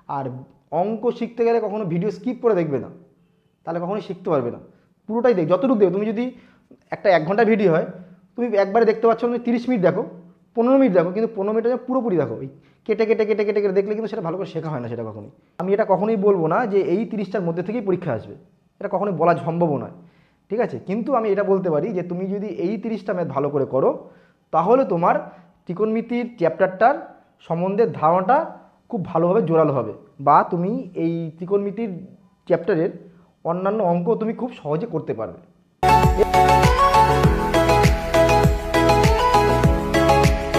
আর অঙ্ক শিখতে গেলে কখনো ভিডিও স্কিপ করে দেখবে না, তাহলে কখনোই শিখতে পারবে না। পুরোটাই দেখ, যতটুকু দেখো। তুমি যদি একটা 1 ঘন্টা ভিডিও হয়, তুমি একবারে দেখতে পাচ্ছ না, 30 মিনিট দেখো, 15 মিনিট দেখো, কিন্তু 15 মিনিটে পুরোপুরি দেখো। এই কেটে কেটে কেটে কেটে কেটে দেখলে কিন্তু সেটা ভালো করে শেখা হয় না সেটা কখনোই। আমি এটা কখনোই বলবো না যে এই 30টার মধ্যে থেকেই পরীক্ষা আসবে, এটা কখনোই বলা সম্ভব নয়, ঠিক আছে। কিন্তু আমি এটা বলতে পারি যে তুমি যদি এই 30টা ম্যাথ ভালো করে করো, তাহলে তোমার ত্রিকোণমিতির চ্যাপ্টারটার সম্বন্ধে ধারণাটা খুব ভালোভাবে জোরালো হবে, বা তুমি এই ত্রিকোণমিতির চ্যাপ্টারের অন্যান্য অঙ্ক তুমি খুব সহজে করতে পারবে।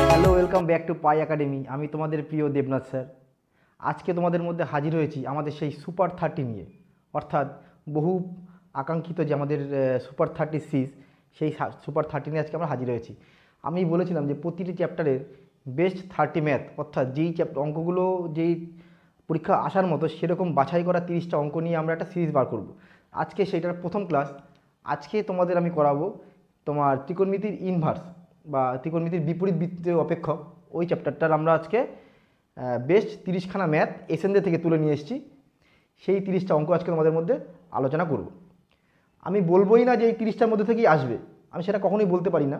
Hello, welcome back to pi academy. আমি তোমাদের প্রিয় দেবনাথ স্যার। আজকে তোমাদের মধ্যে হাজির হয়েছি আমাদের সেই সুপার 30 নিয়ে, অর্থাৎ বহু আকাঙ্ক্ষিত যে আমাদের সুপার 30 সিরিজ, সেই সুপার 30 নিয়ে আজকে আমরা হাজির হয়েছি। আমি বলেছিলাম যে প্রতিটি চ্যাপ্টারের বেস্ট 30 ম্যাথ, অর্থাৎ যেই অঙ্কগুলো যেই পরীক্ষা আসার মতো সেরকম বাছাই করা 30টা অঙ্ক নিয়ে আমরা একটা সিরিজ বার করব। আজকে সেইটার প্রথম ক্লাস। আজকে তোমাদের আমি করাবো তোমার ত্রিকোণমিতির ইনভার্স বা ত্রিকোণমিতির বিপরীত বৃত্তীয় অপেক্ষক, ওই চ্যাপ্টারটার আমরা আজকে বেস্ট 30খানা ম্যাথ এসএনডে থেকে তুলে নিয়ে এসেছি। সেই 30টা অঙ্ক আজকে তোমাদের মধ্যে আলোচনা করব। আমি বলবোই না যে এই 30টার মধ্যে থেকেই আসবে, আমি সেটা কখনোই বলতে পারি না,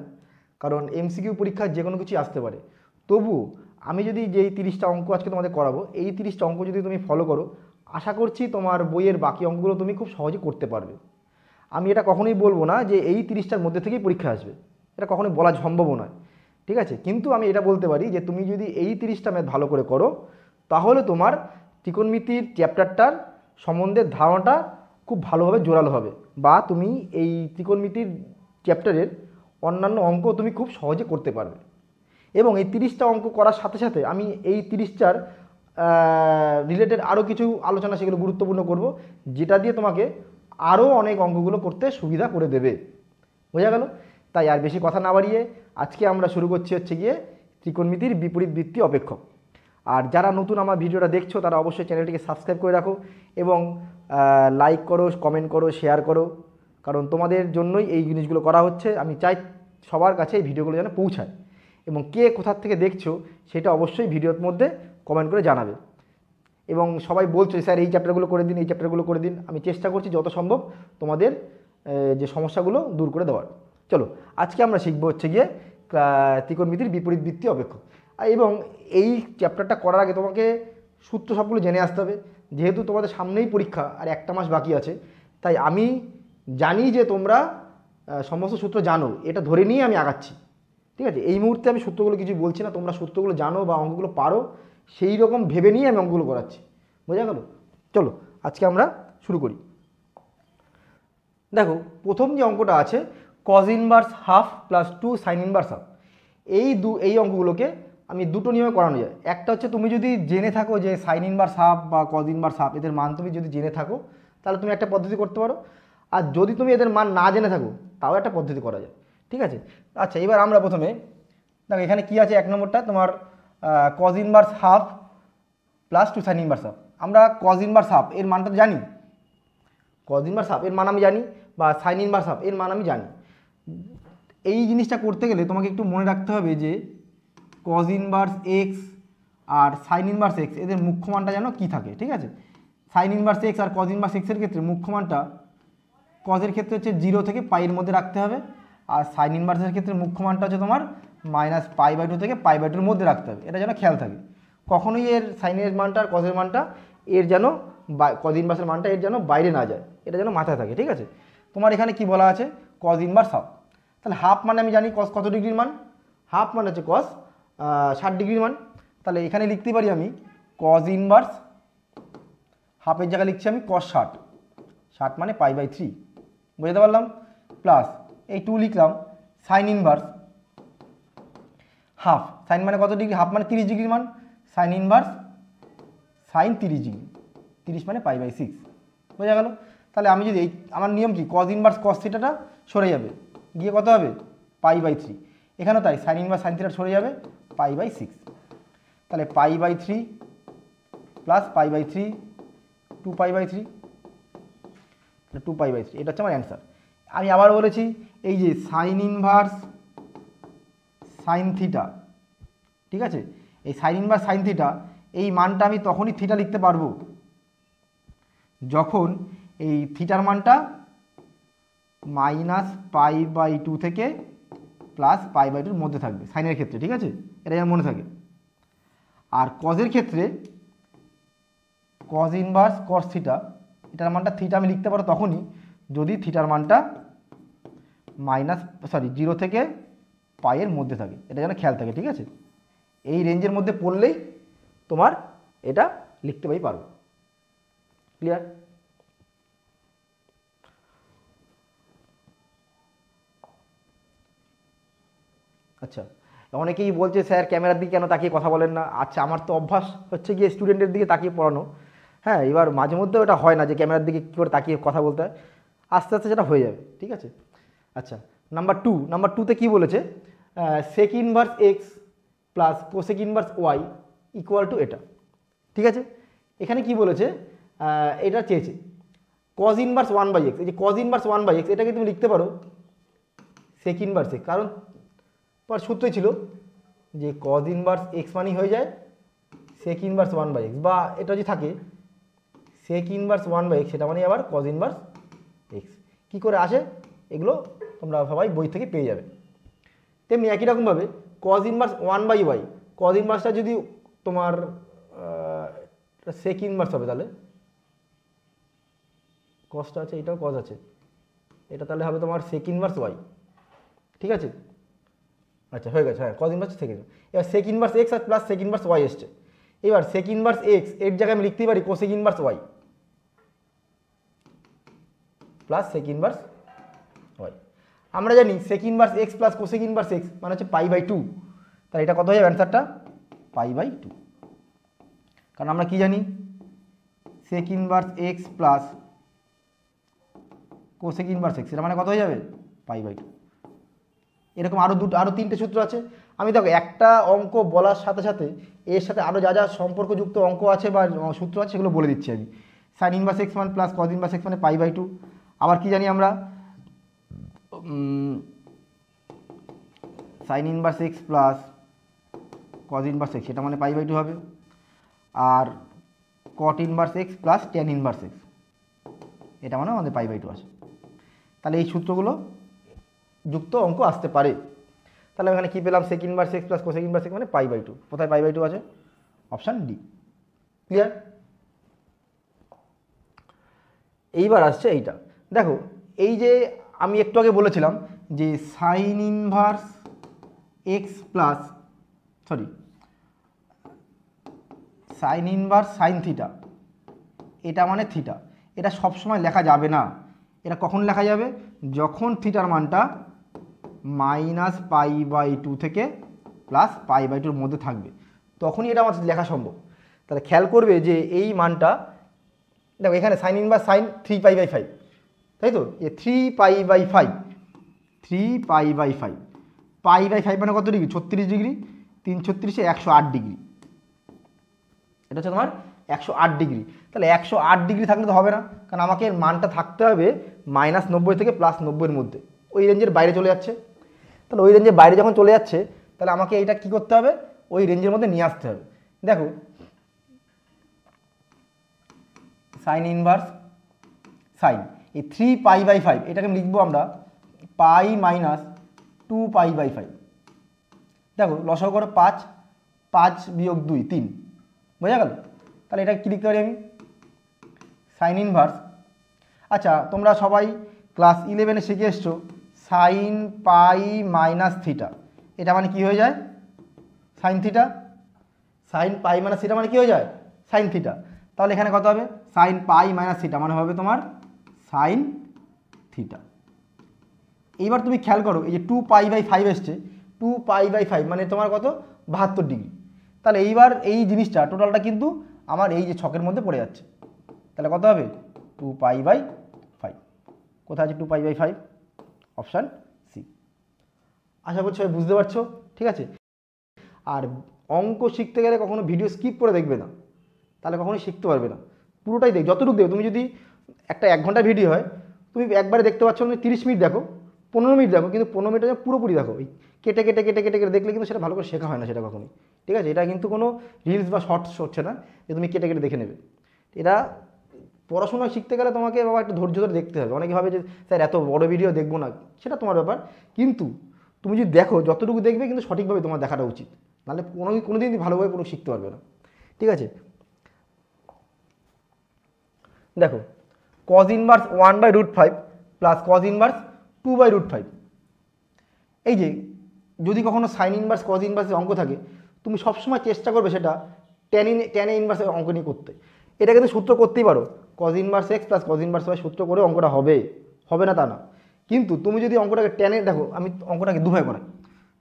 কারণ এমসিকিউ পরীক্ষায় যে কোনো কিছুই আসতে পারে। তবু আমি যদি যেই 30টা অঙ্ক আজকে তোমাদের করাবো, এই 30টা অঙ্ক যদি তুমি ফলো করো, আশা করছি তোমার বইয়ের বাকি অঙ্কগুলো তুমি খুব সহজে করতে পারবে। আমি এটা কখনোই বলবো না যে এই 30টার মধ্যে থেকেই পরীক্ষা আসবে, এটা কখনোই বলা সম্ভব নয়, ঠিক আছে। কিন্তু আমি এটা বলতে পারি যে তুমি যদি এই 30টা ম্যাথ ভালো করে করো, তাহলে তোমার ত্রিকোণমিতির চ্যাপ্টারটার সম্বন্ধে ধারণাটা খুব ভালোভাবে জোরালো হবে, বা তুমি এই ত্রিকোণমিতির চ্যাপ্টারের অন্যান্য অঙ্ক তুমি খুব সহজে করতে পারবে। এবং এই 30টা অঙ্ক করার সাথে সাথে আমি এই 30টার রিলেটেড আরও কিছু আলোচনা, সেগুলো গুরুত্বপূর্ণ করব, যেটা দিয়ে তোমাকে আরও অনেক অঙ্কগুলো করতে সুবিধা করে দেবে। বোঝা গেল? তাই আর বেশি কথা না বাড়িয়ে আজকে আমরা শুরু করছি গিয়ে ত্রিকোণমিতির বিপরীত বৃত্তীয় অপেক্ষক। আর যারা নতুন আমার ভিডিওটা দেখছো তারা অবশ্যই চ্যানেলটিকে সাবস্ক্রাইব করে রাখো এবং লাইক করো, কমেন্ট করো, শেয়ার করো, কারণ তোমাদের জন্যই এই জিনিসগুলো করা হচ্ছে। আমি চাই সবার কাছে এই ভিডিওগুলো যেন পৌঁছায়, এবং কে কোথার থেকে দেখছো সেটা অবশ্যই ভিডিওর মধ্যে কমেন্ট করে জানাবে। এবং সবাই বলছো স্যার এই চ্যাপ্টারগুলো করে দিন, এই চ্যাপ্টারগুলো করে দিন। আমি চেষ্টা করছি যত সম্ভব তোমাদের যে সমস্যাগুলো দূর করে দেওয়ার। চলো আজকে আমরা শিখবো গিয়ে ত্রিকোণমিতির বিপরীত বৃত্তীয় অপেক্ষক। এবং এই চ্যাপ্টারটা করার আগে তোমাকে সূত্র সবগুলো জেনে আসতে হবে, যেহেতু তোমাদের সামনেই পরীক্ষা আর একটা মাস বাকি আছে। তাই আমি জানি যে তোমরা সমস্ত সূত্র জানো, এটা ধরে নিয়ে আমি আগাচ্ছি, ঠিক আছে। এই মুহূর্তে আমি সূত্রগুলো কিছু বলছি না, তোমরা সূত্রগুলো জানো বা অঙ্কগুলো পারো, সেই রকম ভেবে নিয়ে আমি অঙ্কগুলো করাচ্ছি। বোঝা গেল? চলো আজকে আমরা শুরু করি। দেখো, প্রথম যে অঙ্কটা আছে cos inverse half plus 2 sign inverse half, এই অঙ্কগুলোকে আমি দুটো নিয়মে করানো যায়। একটা হচ্ছে তুমি যদি জেনে থাকো যে সাইন ইনভার্স হাফ বা কজ ইনভার্স হাফ এদের মান তুমি যদি জেনে থাকো, তাহলে তুমি একটা পদ্ধতি করতে পারো। আর যদি তুমি এদের মান না জেনে থাকো, তাও একটা পদ্ধতি করা যায়, ঠিক আছে। আচ্ছা, এবার আমরা প্রথমে দেখো এখানে কি আছে। 1 নম্বরটা তোমার cos inverse half plus 2 sign inverse half. আমরা কজ ইনভার্স হাফ এর মানটা জানি, কজ ইনভার্স হাফ এর মান আমি জানি, বা সাইন ইনভার্স হাফ এর মান আমি জানি। এই জিনিসটা করতে গেলে তোমাকে একটু মনে রাখতে হবে যে কজ ইনভার্স এক্স আর সাইন ইনভার্স এক্স এদের মুখ্য মানটা যেন কী থাকে, ঠিক আছে। সাইন ইনভার্স এক্স আর কজ ইনভার্স এক্সের ক্ষেত্রে মুখ্য মানটা কজের ক্ষেত্রে হচ্ছে 0 থেকে পাইয়ের মধ্যে রাখতে হবে, আর সাইন ইনভার্সের ক্ষেত্রে মুখ্য মানটা হচ্ছে তোমার -π/2 থেকে π/2 মধ্যে রাখতে হবে। এটা যেন খেয়াল থাকে, কখনোই এর সাইনের মানটা আর কজের মানটা এর যেন কজ ইনভার্সের মানটা এর যেন বাইরে না যায়, এটা যেন মাথায় থাকে, ঠিক আছে। তোমার এখানে কি বলা আছে? Cos inverse half. তাহলে হাফ মানে আমি জানি কজ কত ডিগ্রির মান, হাফ মানে হচ্ছে কজ 60 ডিগ্রির মান। তাহলে এখানে লিখতে পারি আমি কজ ইনভার্স হাফের জায়গায় লিখছি আমি কজ 60, 60 মানে π/3, বুঝতে পারলাম। প্লাস এই 2 লিখলাম সাইন ইনভার্স হাফ, সাইন মানে কত ডিগ্রি, হাফ মানে 30 ডিগ্রির মান, সাইন ইনভার্স সাইন 30 ডিগ্রি, 30 মানে π/6, বোঝা গেল। তাহলে আমি যদি আমার নিয়ম কি, কজ ইনভার্স কজ থিটাটা সরে যাবে, গিয়ে কত হবে π/3। এখানেও তাই, সাইন ইনভার্স সাইন থিটা সরে যাবে π/6। তাহলে π/3 প্লাস π/3 2π/3, 2π/3, এটা হচ্ছে আমার অ্যান্সার। আমি আবার বলেছি এই যে সাইন ইনভার্স সাইন থিটা, ঠিক আছে, এই সাইন ইনভার্স সাইন থিটা এই মানটা আমি তখনই থিটা লিখতে পারবো যখন এই থিটার মানটা -π/2 থেকে +π/2 এর মধ্যে থাকবে সাইনের ক্ষেত্রে, ঠিক আছে, এটা যেন মনে থাকে। আর কজের ক্ষেত্রে cos ইনভার্স cos থিটা, এটার মানটা থিটা আমি লিখতে পারো তখনই যদি থিটার মানটা 0 থেকে পাই এর মধ্যে থাকে, এটা যেন খেয়াল থাকে, ঠিক আছে। এই রেঞ্জের মধ্যে পড়লেই তোমার এটা লিখতে পারবে। ক্লিয়ার? আচ্ছা, অনেকেই বলছে স্যার ক্যামেরার দিকে কেন তাকিয়ে কথা বলেন না। আচ্ছা, আমার তো অভ্যাস হচ্ছে গিয়ে স্টুডেন্টের দিকে তাকিয়ে পড়ানো, হ্যাঁ, এবার মাঝে মধ্যে ওটা হয় না যে ক্যামেরার দিকে কী করে তাকিয়ে কথা বলতে হয়, আস্তে আস্তে সেটা হয়ে যাবে, ঠিক আছে। আচ্ছা, নাম্বার 2তে কী বলেছে, sec inverse x plus cosec inverse Y equal to এটা, ঠিক আছে। এখানে কি বলেছে, এটা চেয়েছে কজ ইনভার্স 1/x, এই যে কজ ইনভার্স 1/x এটাকে তুমি লিখতে পারো সেক ইনভার্স এক্স, কারণ তোমার সূত্রই ছিল যে কজ ইনভার্স এক্স মানেই হয়ে যায় সেক ইনভার্স 1/x, বা এটা যদি থাকে সেক ইনভার্স 1/x সেটা মানে আবার কজ ইনভার্স এক্স। কী করে আসে এগুলো তোমরা সবাই বই থেকে পেয়ে যাবে। তেমনি একই রকমভাবে কজ ইনভার্স 1/y, কজ ইনভার্সটা যদি তোমার সেক ইনভার্স হবে, তাহলে কজটা আছে, এটাও কজ আছে, এটা তাহলে হবে তোমার সেক ইনভার্স ওয়াই, ঠিক আছে। আচ্ছা, হয়ে গেছে, হ্যাঁ, কজ ইনভার্স সেক ইনভার্স। এবার সেক ইনভার্স এক্স আর প্লাস সেক ইনভার্স ওয়াই এসছে। এবার সেক ইনভার্স এক্স এর জায়গায় আমি লিখতেই পারি cosec inverse Y plus sec inverse Y. আমরা জানি sec inverse x plus cosec inverse x মানে হচ্ছে π/2, তাহলে এটা কত হয়ে যাবে অ্যান্সারটা π/2, কারণ আমরা কি জানি sec inverse x plus cosec inverse X এটা মানে কত হয়ে যাবে π/2। এরকম আরও 3টে সূত্র আছে। আমি দেখো একটা অঙ্ক বলার সাথে সাথে এর সাথে আরও যা যা সম্পর্কযুক্ত অঙ্ক আছে বা সূত্র আছে সেগুলো বলে দিচ্ছি আমি। সাইন ইনভার্স এক্স মান প্লাস কজ ইনভার্স এক্স মানে π/2। আবার কি জানি আমরা, sine inverse x plus cos inverse X এটা মানে π/2 হবে। আর cot inverse x plus tan inverse X এটা মানে আমাদের π/2 আসে। তাহলে এই সূত্রগুলো যুক্ত অঙ্ক আসতে পারে। তাহলে এখানে কী পেলাম, sec inverse x plus cosec inverse x মানে π/2। কোথায় π/2 আছে? Option D. ক্লিয়ার? এইবার আসছে এইটা, দেখো এই যে আমি একটু আগে বলেছিলাম যে sine inverse x plus sine inverse sine theta এটা মানে থিটা, এটা সবসময় লেখা যাবে না। এটা কখন লেখা যাবে? যখন থিটার মানটা -π/2 থেকে +π/2 এর মধ্যে থাকবে, তখনই এটা আমাদের লেখা সম্ভব। তাহলে খেয়াল করবে যে এই মানটা দেখো এখানে সাইন ইনভার্স সাইন 3π/5, তাই তো, এ 3π/5 π/5 মানে কত ডিগ্রি? 36 ডিগ্রি, 3 36 108 ডিগ্রি, এটা হচ্ছে তোমার 108 ডিগ্রি। তাহলে 108 ডিগ্রি থাকলে তো হবে না, কারণ আমাকে মানটা থাকতে হবে -90 থেকে +90 এর মধ্যে, ওই রেঞ্জের বাইরে চলে যাচ্ছে। তাহলে ওই রেঞ্জের বাইরে যখন চলে যাচ্ছে তাহলে আমাকে এটা কি করতে হবে? ওই রেঞ্জের মধ্যে নিয়ে আসতে হবে। দেখো সাইন ইনভার্স সাইন এই 3π/5 এটাকে আমি লিখবো আমরা π - 2π/5। দেখো লসাগু করো 5 5 - 2 3, বোঝা গেল? তাহলে এটা কী লিখতে পারি আমি? সাইন ইনভার্স, আচ্ছা তোমরা সবাই ক্লাস 11-এ শিখে এসছো সাইন π - থিটা, এটা মানে কি হয়ে যায়? Sine theta. সাইন π - থিটা মানে কি হয়ে যায়? Sine theta. তাহলে এখানে কত হবে? সাইন π - থিটা মানে হবে তোমার সাইন থিটা। এইবার তুমি খেয়াল করো এই যে 2π/5 এসছে, 2π/5 মানে তোমার কত? 72 ডিগ্রি। তাহলে এইবার এই জিনিসটা টোটালটা কিন্তু আমার এই যে ছকের মধ্যে পড়ে যাচ্ছে, তাহলে কত হবে? 2π/5। কোথায় আছে 2π/5? Option C. আশা করছি সবাই বুঝতে পারছো, ঠিক আছে। আর অঙ্ক শিখতে গেলে কখনো ভিডিও স্কিপ করে দেখবে না, তাহলে কখনোই শিখতে পারবে না। পুরোটাই যতটুকু দেখো, তুমি যদি একটা 1 ঘন্টার ভিডিও হয় তুমি একবারে দেখতে পাচ্ছ না, 30 মিনিট দেখো, 15 মিনিট দেখো, কিন্তু 15 মিনিট পুরোপুরি দেখো, ওই কেটে কেটে কেটে কেটে কেটে দেখলে কিন্তু সেটা ভালো করে শেখা হয় না সেটা কখনোই। ঠিক আছে, এটা কিন্তু কোনো রিলস বা শর্টস হচ্ছে না যে তুমি কেটে কেটে দেখে নেবে। এটা পড়াশোনা শিখতে গেলে তোমাকে বাবা একটু ধৈর্য ধরে দেখতে হবে। অনেকে ভাবে যে স্যার এত বড় ভিডিও দেখবো না, সেটা তোমার ব্যাপার, কিন্তু তুমি যদি দেখো যতটুকু দেখবে কিন্তু সঠিকভাবে তোমার দেখাটা উচিত, নাহলে কোনো দিন ভালোভাবে পুরো শিখতে পারবে না। ঠিক আছে, দেখো cos inverse 1/√5 plus cos inverse 2/√5। এই যে যদি কখনো সাইন ইনভার্স cos ইনভার্সের অঙ্ক থাকে, তুমি সবসময় চেষ্টা করবে সেটা ট্যান ইনভার্সের অঙ্ক নিয়ে করতে। এটা কিন্তু সূত্র করতেই পারো, cos inverse x plus cos inverse y সূত্র করে অঙ্কটা হবে না তা না, কিন্তু তুমি যদি অঙ্কটাকে ট্যানে দেখো, আমি অঙ্কটাকে দুভাবে করাই,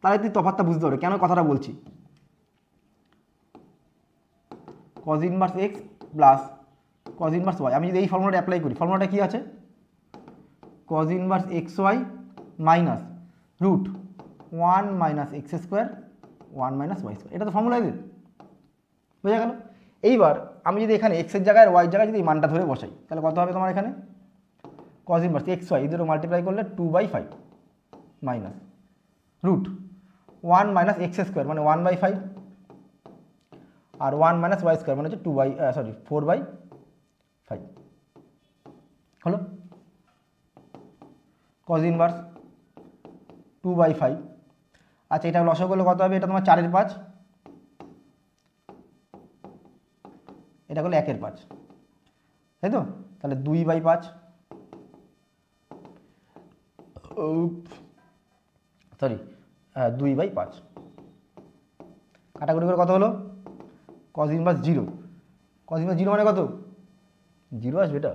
তাহলে তুই তফাৎটা বুঝতে পারবে কেন কথাটা বলছি। cos inverse x plus cos inverse y, আমি যদি এই ফর্মুলাটা অ্যাপ্লাই করি, ফর্মুলাটা কি আছে, cos inverse xy minus root 1 minus X square 1 minus Y square, এটা তো ফর্মুলা এদের, বোঝা গেল। এইবার আমি যদি এখানে এক্সের জায়গায় ওয়াই জায়গায় যদি এই মানটা ধরে বসাই, তাহলে কত হবে তোমার এখানে, cos ইনভার্স xy এদেরও মাল্টিপ্লাই করলে 2/5 minus root 1 minus X square মানে 1/5, আর 1 মাইনাস ওয়াই স্কোয়ার মানে হচ্ছে 4/5 হলো। cos ইনভার্স 2/5, আচ্ছা এটা লসাগু করলে কত হবে, এটা তোমার 4/5, এটা করলে 1/5, তাই তো, তাহলে 2/5, সরি 2/5, কাটাকুটি করে কত হলো, cos ইনভার্স 0, cos ইনভার্স 0 মানে কত, 0 আসবে এটা,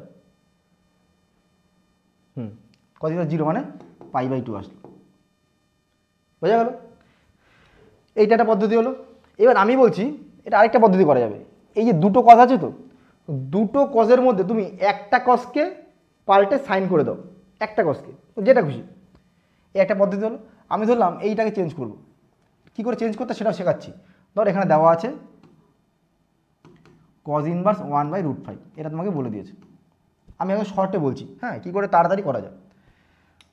cos ইনভার্স 0 মানে π/2 আসলো, বোঝা গেল। এইটা একটা পদ্ধতি হলো। এবার আমি বলছি এটা আরেকটা পদ্ধতি করা যাবে। এই যে দুটো cos আছে, তো দুটো cosের মধ্যে তুমি একটা cosকে পাল্টে সাইন করে দাও, একটা cosকে, যেটা খুশি, এই একটা পদ্ধতি হলো। আমি ধরলাম এইটাকে চেঞ্জ করব, কী করে চেঞ্জ করতে সেটাও শেখাচ্ছি। ধর এখানে দেওয়া আছে cos ইনভার্স 1/√5, এটা তোমাকে বলে দিয়েছে, আমি এখন শর্টে বলছি, হ্যাঁ কী করে তাড়াতাড়ি করা যায়।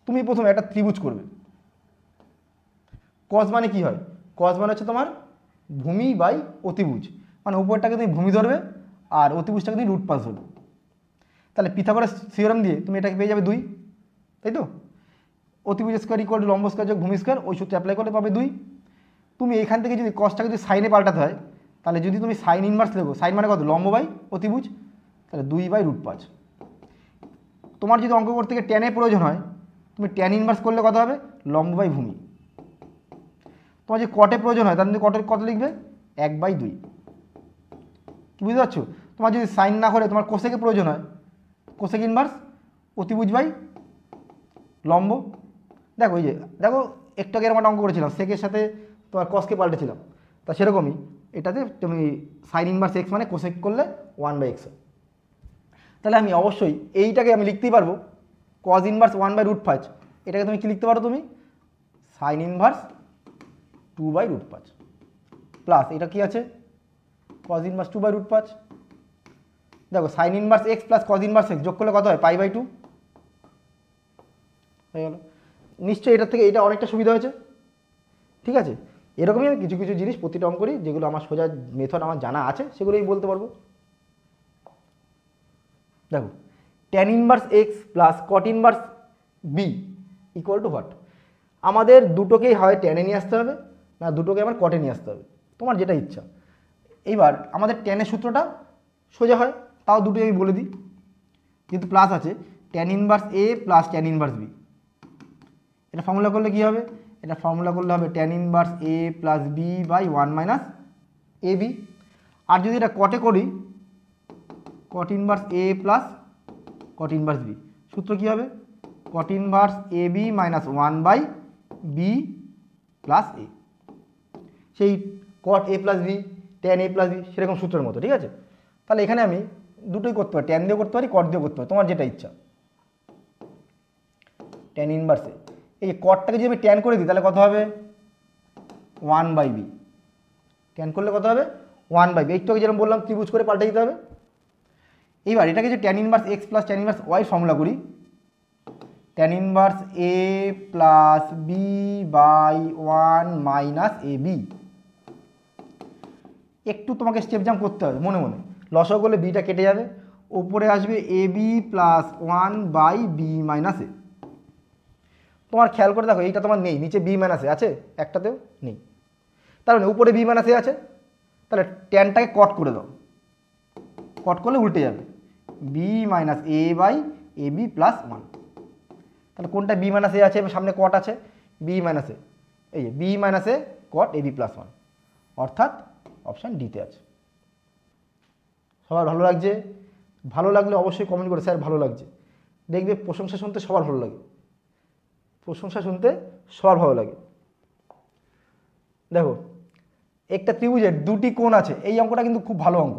তুমি প্রথমে একটা ত্রিভুজ করবে, cos মানে কি হয়, cos মানে হচ্ছে তোমার ভূমি বাই অতিভুজ, মানে উপরটাকে তুমি ভূমি ধরবে আর অতিভুজটাকে তুমি রুট পাস ধরবে। তাহলে পিথাগোরাস থিওরেম দিয়ে তুমি এটাকে পেয়ে যাবে 2, তাই তো, অতিভুজ স্কোয়ার ইকুয়াল টু লম্ব স্কোয়ার যোগ ভূমি স্কোয়ার, ওই সূত্রে অ্যাপ্লাই করলে পাবে 2। তুমি এখান থেকে যদি কসটাকে যদি সাইনে পাল্টাতে হয়, তাহলে যদি তুমি সাইন ইনভার্স লেখো, সাইন মানে কত, লম্ব বাই অতিভুজ, তাহলে 2/√5। তোমার যদি অঙ্ক করতে গিয়ে ট্যানের প্রয়োজন হয়, তুমি ট্যান ইনভার্স করলে কত হবে, লম্ব বাই ভূমি। তোমার যদি কটে প্রয়োজন হয়, তাহলে কটের কত লিখবে, 1/2, কি বুঝতে পারছো। তোমার যদি সাইন না করে তোমার কোসেকে প্রয়োজন হয়, কোসেক ইনভার্স অতিভুজ বাই লম্ব। দেখো এই যে দেখো একটু আগে এরকম অঙ্ক করেছিলাম, সেকের সাথে তোমার কসকে পাল্টেছিলাম, তা সেরকমই এটাতে তুমি সাইন ইনভার্স এক্স মানে কোসেক করলে 1/x, তাহলে আমি অবশ্যই এইটাকে আমি লিখতেই পারবো cos ইনভার্স 1/√5, এটাকে তুমি কি লিখতে পারো, তুমি সাইন ইনভার্স 2/√5 প্লাস এটা কি আছে, cos ইনভার্স 2/√5। দেখো sine inverse x plus cos inverse x যোগ করলে কত হয়, π/2 হয়ে গেল। নিশ্চয়ই এটার থেকে এটা অনেকটা সুবিধা হয়েছে। ঠিক আছে, এরকমই আমি কিছু কিছু জিনিস প্রতিটা অঙ্করই যেগুলো আমার সোজা মেথড আমার জানা আছে সেগুলোই বলতে পারবো। দেখো tan inverse x plus cot inverse B equal to what, আমাদের দুটোকেই হয় ট্যানে নিয়ে আসতে হবে, না দুটোকে আমার কটে নিয়ে আসতে হবে, তোমার যেটা ইচ্ছা। এইবার আমাদের ট্যানের সূত্রটা সোজা হয়, তাও দুটোই আমি বলে দিই, যেহেতু প্লাস আছে, tan inverse A plus tan inverse B, এটা ফর্মুলা করলে কী হবে, এটা ফর্মুলা করলে হবে tan inverse A plus B by 1 minus A B. আর যদি এটা কটে করি, cot inverse A plus cot inverse B, সূত্র কী হবে, cot inverse A B minus 1/b plus A, সেই cot A plus B tan A plus B সেরকম সূত্রের মতো। ঠিক আছে, তাহলে এখানে আমি দুটোই করতে পারি, ট্যান দিয়েও করতে পারি, কট দিয়েও করতে পারি, তোমার যেটা ইচ্ছা। ট্যান ইনভার্সে এই কটটাকে যদি আমি ট্যান করে দিই তাহলে কত হবে, 1/b, ট্যান করলে কত হবে 1/b, একটু যেরকম বললাম ত্রিভুজ করে পাল্টে দিতে হবে। এইবার এটাকে যে tan inverse x plus tan inverse Y formula করি, tan inverse A plus B by 1 minus A B. একটু তোমাকে স্টেপ জাম্প করতে হবে মনে মনে, লসাগু করলে বিটা কেটে যাবে, ওপরে আসবে A B plus 1 by B minus A. তোমার খেয়াল করে দেখো এইটা তোমার নেই, নিচে বি মাইনাস এ আছে, একটাতেও নেই, তার মানে উপরে বি মাইনাস এ আছে, তাহলে ট্যানটাকে কট করে দাও, কট করলে উল্টে যাবে, B minus A by A B plus 1। তাহলে কোনটা বি মাইনাস এ আছে এবং সামনে কট আছে, বি মাইনাস এ, এই যে বি মাইনাস এ কট এ বি প্লাস 1, অর্থাৎ অপশান ডিতে আছে। সবার ভালো লাগছে? ভালো লাগলে অবশ্যই কমেন্ট করে স্যার ভালো লাগছে। দেখবে প্রশংসা শুনতে সবার ভালো লাগে, প্রশংসা শুনতে সবার ভালো লাগে। দেখো একটা ত্রিভুজের দুটি কোণ আছে, এই অঙ্কটা কিন্তু খুব ভালো অঙ্ক।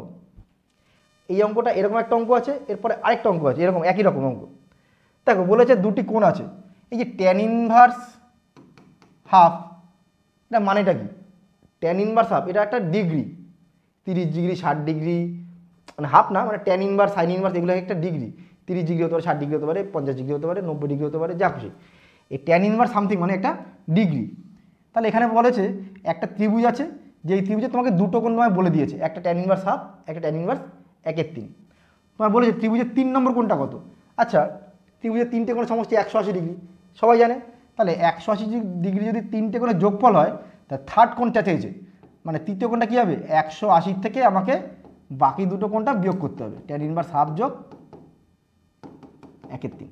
এই অঙ্কটা এরকম একটা অঙ্ক আছে, এরপরে আরেকটা অঙ্ক আছে এরকম একই রকম অঙ্ক। দেখো বলেছে দুটি কোণ আছে, এই যে ট্যান ইনভার্স হাফ, এটা মানেটা কি? ট্যান ইনভার্স হাফ এটা একটা ডিগ্রি, 30 ডিগ্রি 60 ডিগ্রি, মানে হাফ না, মানে ট্যান ইনভার্স সাইন ইনভার্স এগুলো একটা ডিগ্রি, 30 ডিগ্রি হতে পারে, 60 ডিগ্রি হতে পারে, 50 ডিগ্রি হতে পারে, 90 ডিগ্রি হতে পারে, যা খুশি। এই ট্যান ইনভার্স সামথিং মানে একটা ডিগ্রি। তাহলে এখানে বলেছে একটা ত্রিভুজ আছে, যেই ত্রিভুজে তোমাকে দুটো কোণ তোমায় বলে দিয়েছে, একটা ট্যান ইনভার্স হাফ, একটা ট্যান ইনভার্স 1/3। তোমায় বলেছে ত্রিভুজের 3 নম্বর কোণটা কত। আচ্ছা ত্রিভুজের 3টে কোণের সমষ্টি 180 ডিগ্রি, সবাই জানে। তাহলে 180 ডিগ্রি যদি 3টে কোণের যোগফল হয়, তা থার্ড কোণটা চেয়েছে, মানে তৃতীয় কোণটা কী হবে, 180 থেকে আমাকে বাকি দুটো কোণটা বিয়োগ করতে হবে, ট্যান ইনভার্স হাফ যোগ 1/3।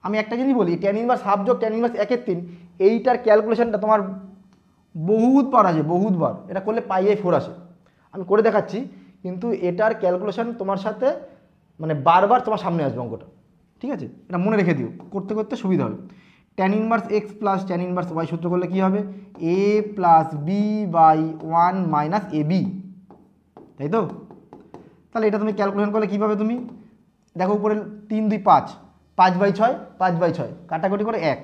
আমি একটা জিনিস বলি, ট্যান ইনভার্স হাফ যোগ ট্যান ইনভার্স 1/3 এইটার ক্যালকুলেশনটা তোমার বহুতবার আসে, বহুতবার, এটা করলে π/4 আসে। আমি করে দেখাচ্ছি, কিন্তু এটার ক্যালকুলেশন তোমার সাথে মানে বারবার তোমার সামনে আসবে অঙ্কটা, ঠিক আছে? এটা মনে রেখে দিও, করতে করতে সুবিধা হবে। Tan inverse x plus tan inverse Y সূত্র করলে কী হবে, A plus B by 1 minus A B, তাই তো? তাহলে এটা তুমি ক্যালকুলেশন করলে কী পাবে তুমি? দেখো উপরে 3 2 5, 5/6, 5/6 কাটাকুটি করে 1,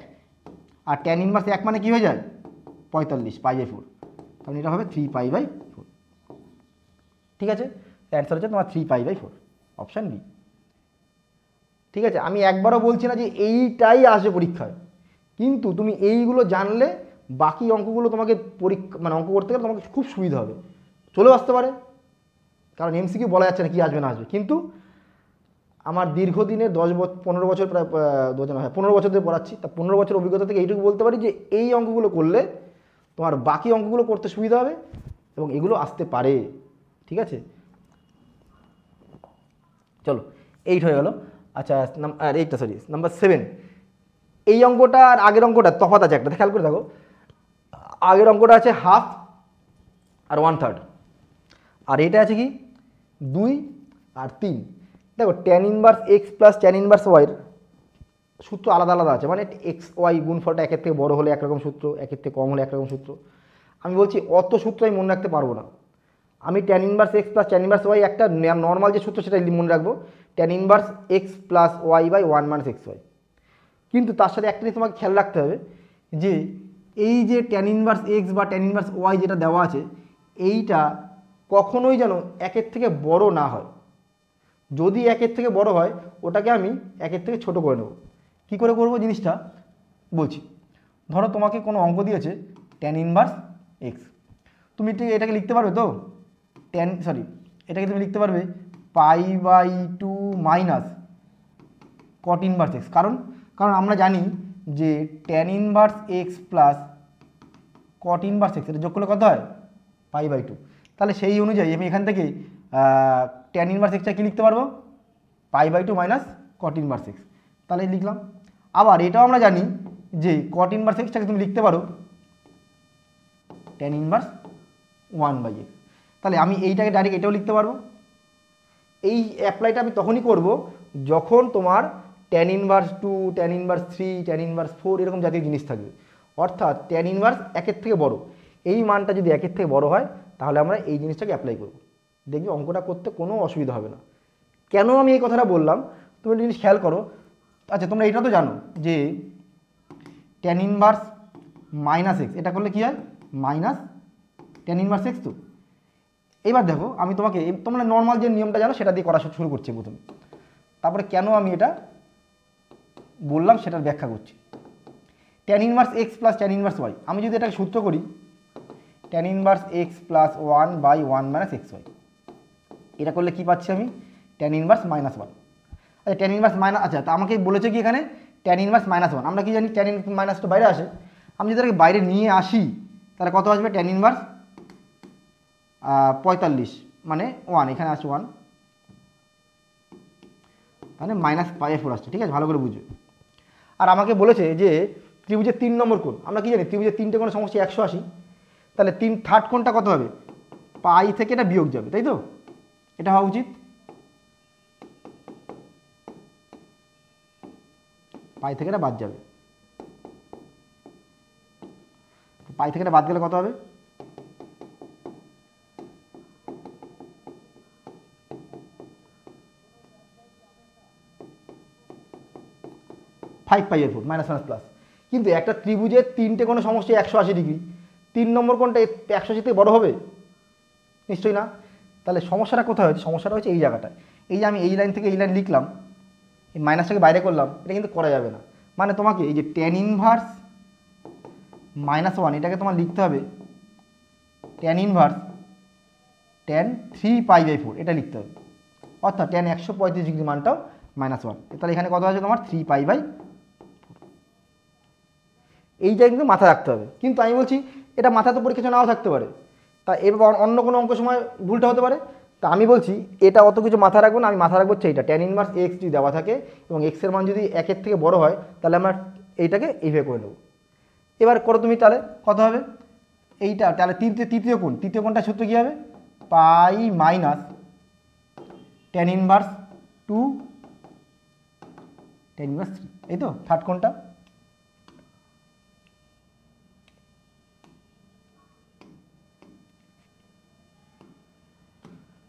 আর ট্যান ইনভার্স 1 মানে কী হয়ে যায়, 45 π/4, তাহলে এটা হবে 3π/4। ঠিক আছে, অ্যান্সার হচ্ছে তোমার 3π/4, অপশান বি। ঠিক আছে, আমি একবারও বলছি না যে এইটাই আসবে পরীক্ষায়, কিন্তু তুমি এইগুলো জানলে বাকি অঙ্কগুলো তোমাকে পরীক্ষা মানে অঙ্ক করতে গেলে তোমাকে খুব সুবিধা হবে, চলেও আসতে পারে, কারণ এমসিকিউ বলা যাচ্ছে না কি আসবে না আসবে। কিন্তু আমার দীর্ঘদিনে 15 বছর প্রায় 15 বছর ধরে পড়াচ্ছি, তা 15 বছর অভিজ্ঞতা থেকে এইটুকু বলতে পারি যে এই অঙ্কগুলো করলে তোমার বাকি অঙ্কগুলো করতে সুবিধা হবে এবং এগুলো আসতে পারে। ঠিক আছে, চলো 8 হয়ে গেল। আচ্ছা আর এইটা সরি নাম্বার 7, এই অঙ্কটা আর আগের অঙ্কটা তফাৎ আছে একটা, খেয়াল করে দেখো। আগের অঙ্কটা আছে হাফ আর 1/3, আর এটা আছে কি 2 আর 3। দেখো tan inverse x plus tan inverse ওয়াইয়ের সূত্র আলাদা আলাদা আছে, মানে এক্স ওয়াই গুণফলটা একের থেকে বড় হলে একরকম সূত্র, একের থেকে কম হলে একরকম সূত্র। আমি বলছি অত সূত্র আমি মনে রাখতে পারবো না, আমি tan inverse x plus tan inverse Y একটা নর্মাল যে সূত্র সেটা মনে রাখবো, tan inverse x plus Y by 1 minus X Y. কিন্তু তার সাথে একটা জিনিস তোমাকে খেয়াল রাখতে হবে যে এই যে ট্যান ইনভার্স এক্স বা ট্যান ইনভার্স ওয়াই যেটা দেওয়া আছে, এইটা কখনোই যেন একের থেকে বড় না হয়। যদি একের থেকে বড় হয় ওটাকে আমি একের থেকে ছোট করে নেব। কী করে করবো জিনিসটা বলছি। ধরো তোমাকে কোনো অঙ্ক দিয়েছে ট্যান ইনভার্স এক্স, তুমি এটাকে লিখতে পারবে তো এটাকে তুমি লিখতে পারবে π/2 মাইনাস কট ইনভার্স এক্স। কারণ আমরা জানি যে tan inverse x plus cot inverse X এটা যোগ করলে কত হয়, π/2। তাহলে সেই অনুযায়ী আমি এখান থেকে ট্যান ইনভার্স এক্সটা কী লিখতে পারবো, π/2 মাইনাস কট ইনভার্স এক্স, তাহলে লিখলাম। আবার এটাও আমরা জানি যে কট ইনভার্স এক্সটাকে তুমি লিখতে পারো ট্যান ইনভার্স 1/x, তাহলে আমি এইটাকে ডাইরেক্ট এটাও লিখতে পারবো। এই অ্যাপ্লাইটা আমি তখনই করব যখন তোমার tan inverse 2, tan inverse 3, tan inverse 4 এরকম জাতীয় জিনিস থাকবে, অর্থাৎ ট্যান ইনভার্স একের থেকে বড়। এই মানটা যদি একের থেকে বড় হয় তাহলে আমরা এই জিনিসটাকে অ্যাপ্লাই করব, দেখবি অঙ্কটা করতে কোনো অসুবিধা হবে না। কেন আমি এই কথাটা বললাম তুমি একটা জিনিস খেয়াল করো। আচ্ছা তোমরা এটা তো জানো যে ট্যান ইনভার্স মাইনাস এক্স এটা করলে কী হয়, মাইনাস ট্যান ইনভার্স এক্স। তো এবার দেখো আমি তোমাকে তোমরা নর্মাল যে নিয়মটা জানো সেটা দিয়ে করা শুরু করছি প্রথমে, তারপরে কেন আমি এটা বললাম সেটার ব্যাখ্যা করছি। Tan inverse x plus tan inverse Y, আমি যদি এটাকে সূত্র করি tan inverse x plus 1/1 minus X Y, এটা করলে কি পাচ্ছি আমি? Tan inverse -1। আচ্ছা ট্যান ইনভার্স মাইনাস, আচ্ছা তা আমাকে বলেছে কি এখানে ট্যান ইনভার্স -1, আমরা কি জানি ট্যান মাইনাসটা বাইরে আসে, আমি যদি এটাকে বাইরে নিয়ে আসি তাহলে কত আসবে? ট্যান ইনভার্স 45 মানে 1, এখানে আসছে 1, মানে -π/4 আসছে। ঠিক আছে, ভালো করে বুঝবে। আর আমাকে বলেছে যে ত্রিভুজের 3 নম্বর কোণ, আমরা কি জানি ত্রিভুজের 3টে কোণের সমষ্টি 180, তাহলে থার্ড কোণটা কত হবে? পাই থেকে এটা বিয়োগ যাবে, তাই তো? এটা হওয়া উচিত, পাই থেকে এটা বাদ যাবে, পাই থেকে এটা বাদ গেলে কত হবে? 5π/4 মাইনাস মাইনাস প্লাস। কিন্তু একটা ত্রিভুজের 3টে কোণের সমষ্টি 180 ডিগ্রি, 3 নম্বর কোণটা 180 থেকে বড় হবে? নিশ্চয়ই না। তাহলে সমস্যাটা কোথায় হয়েছে? সমস্যাটা হচ্ছে এই জায়গাটায়। এই যে আমি এই লাইন থেকে এই লাইন লিখলাম, এই মাইনাসটাকে বাইরে করলাম, এটা কিন্তু করা যাবে না। মানে তোমাকে এই যে ট্যান ইনভার্স -1 এটাকে তোমার লিখতে হবে ট্যান ইনভার্স ট্যান 3π/4, এটা লিখতে হবে। অর্থাৎ ট্যান 135 ডিগ্রি মানটাও -1, তাহলে এখানে কত আছে তোমার? 3π/4। এইটা কিন্তু মাথায় রাখতে হবে। কিন্তু আমি বলছি এটা মাথায় তো পরীক্ষা নাও থাকতে পারে, তা এবার অন্য কোনো অঙ্ক সময় ভুলটা হতে পারে। তা আমি বলছি এটা অত কিছু মাথায় রাখবো না, আমি মাথায় রাখবো হচ্ছে এইটা ট্যান ইনভার্স এক্স যদি দেওয়া থাকে এবং এক্সের মান যদি 1-এর থেকে বড় হয় তাহলে আমরা এইটাকে এইভাবে করে নেব। এবার করো তুমি, তাহলে কত হবে? এইটা তাহলে তৃতীয় কোণটা সূত্র কী হবে? Pi minus tan inverse 2 tan inverse 3, এই তো থার্ড কোণটা।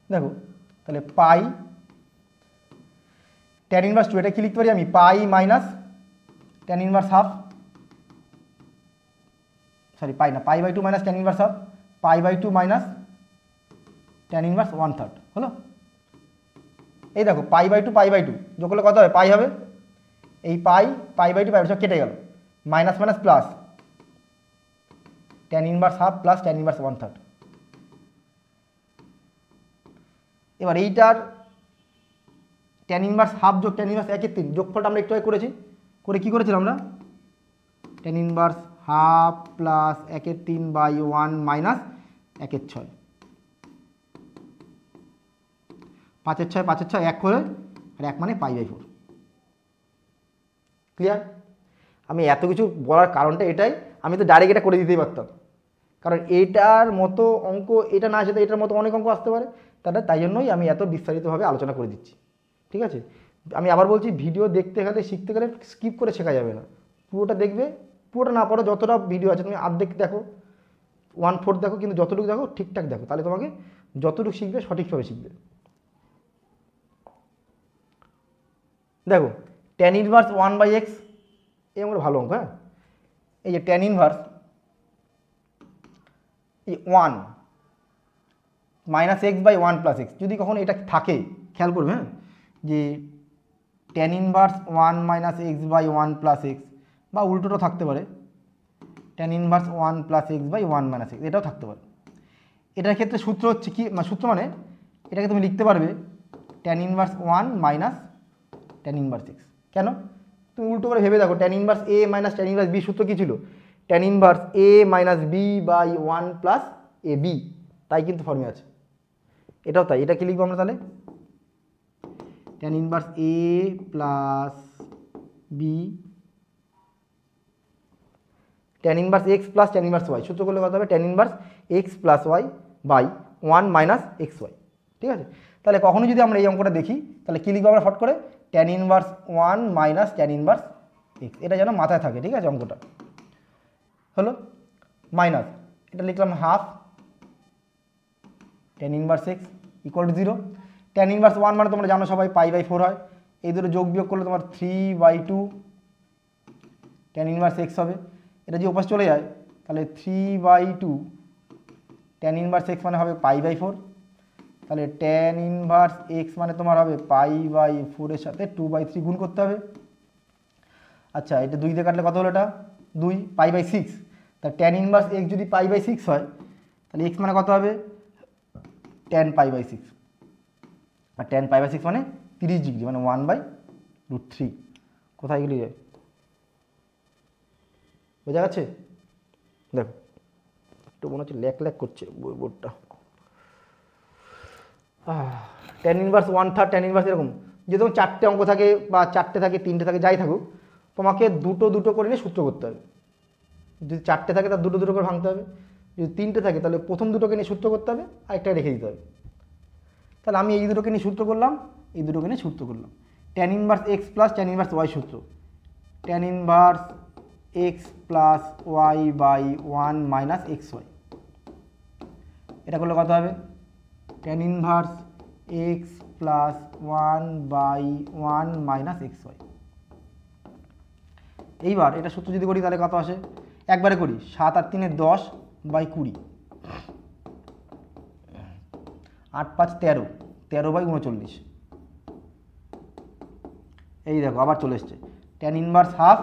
দেখো তাহলে পাই ট্যান ইনভার্স 2, এটা কি লিখতে পারি আমি? Pi minus tan inverse half, sorry pi না, π/2 minus tan inverse half, π/2 minus tan inverse 1/3 হলো। এই দেখো π/2 যোগ করলে কত হবে? পাই হবে। এই π/2 সব কেটে গেল, minus minus plus tan inverse half plus tan inverse 1/3। এবার এইটার ট্যান ইনভার্স হাফ যোগ ট্যান ইনভার্স 1/3 যোগফলটা আমরা একটু আগে করেছি, করে কি করেছিলাম আমরা? Tan inverse half plus 1/3/1 minus 1/6, 5/6 5/6 1 করে, আর 1 মানে π/4। ক্লিয়ার? আমি এত কিছু বলার কারণটা এটাই, আমি তো ডাইরেক্ট এটা করে দিতেই পারতাম, কারণ এটার মতো অঙ্ক এটা না আসে তো এটার মতো অনেক অঙ্ক আসতে পারে, তাই জন্যই আমি এত বিস্তারিতভাবে আলোচনা করে দিচ্ছি। ঠিক আছে, আমি আবার বলছি ভিডিও দেখতে গেলে শিখতে গেলে স্কিপ করে শেখা যাবে না, পুরোটা দেখবে, পুরোটা না পড়ো, যতটা ভিডিও আছে তুমি অর্ধেক দেখো, 1/4 দেখো, কিন্তু যতটুকু দেখো ঠিকঠাক দেখো, তাহলে তোমাকে যতটুকু শিখবে সঠিকভাবে শিখবে। দেখো ট্যান ইনভার্স 1/x, এই আমার ভালো অঙ্ক। হ্যাঁ, এই যে ট্যান ইনভার্স এই 1 মাইনাস x/1 প্লাস এক্স, যদি কখনো এটা থাকে খেয়াল করবে, হ্যাঁ, যে tan inverse 1 minus x/1 plus x, বা উল্টোটাও থাকতে পারে tan inverse 1 plus x/1 minus x, এটাও থাকতে পারে। এটার ক্ষেত্রে সূত্র হচ্ছে কি, সূত্র মানে এটাকে তুমি লিখতে পারবে tan inverse 1 minus tan inverse X. কেন? তুমি উল্টো করে ভেবে দেখো, tan inverse A minus tan inverse B সূত্র কী ছিল? Tan inverse A minus b/1 plus A B, তাই কিন্তু ফর্মে আছে। এটাও তাই, এটা কি লিখবো আমরা তাহলে? Tan inverse A plus B tan inverse x plus tan inverse Y, সূত্র করলে কত হবে? Tan inverse x plus Y by 1 minus X Y. ঠিক আছে, তাহলে কখনো যদি আমরা এই অঙ্কটা দেখি তাহলে কী লিখবো আমরা ফট করে? Tan inverse 1 minus tan inverse X, এটা যেন মাথায় থাকে। ঠিক আছে, অঙ্কটা হলো মাইনাস, এটা লিখলাম half tan inverse x equal to 0। Tan inverse 1 মানে তোমরা জানো সবাই π/4 হয়, এই দুটো যোগ বিয়োগ করলে তোমার 3/2 ট্যান ইনভার্স এক্স হবে। এটা যদি ওপাশে চলে যায় তাহলে 3/2 ট্যান ইনভার্স এক্স মানে হবে π/4, তাহলে ট্যান ইনভার্স এক্স মানে তোমার হবে π/4 এর সাথে 2/3 গুণ করতে হবে, আচ্ছা এটা 2 দিয়ে কাটলে কত হলো? এটা 2 π/6। তা tan ইনভার্স x যদি π/6 হয় তাহলে x মানে কত হবে? tan π/6। আর tan π/6 মানে 30 ডিগ্রি, মানে 1/√3। কোথায় গেলি যায়? বোঝা গেছে? দেখো একটু মনে হচ্ছে ল্যাক ল্যাক করছে বোর্ডটা। tan ইনভার্স 1/3 tan ইনভার্স এরকম যে তোমার 4টে অঙ্ক থাকে বা 4টে থাকে 3টে থাকে যাই থাকুক, তোমাকে দুটো দুটো করে নিয়ে সূত্র করতে হবে। যদি 4টে থাকে তার দুটো দুটো করে ভাঙতে হবে, যদি 3টে থাকে তাহলে প্রথম দুটোকে নিয়ে সূত্র করতে হবে, আরেকটা রেখে দিতে হবে। তাহলে আমি এই দুটোকে নিয়ে সূত্র করলাম, এই দুটোকে নিয়ে সূত্র করলাম। tan inverse x plus tan inverse y সূত্র, tan inverse x plus y by 1 minus xy। এটা করলে কত হবে? tan inverse x plus 1 by 1 minus xy। এইবার এটা সূত্র যদি করি তাহলে কত আসে? একবারে করি, 7 আর 3 10 বাই 20, 8 5 13, 13 বাই 39। এই দেখো আবার চলে এসছে tan ইনভার্স হাফ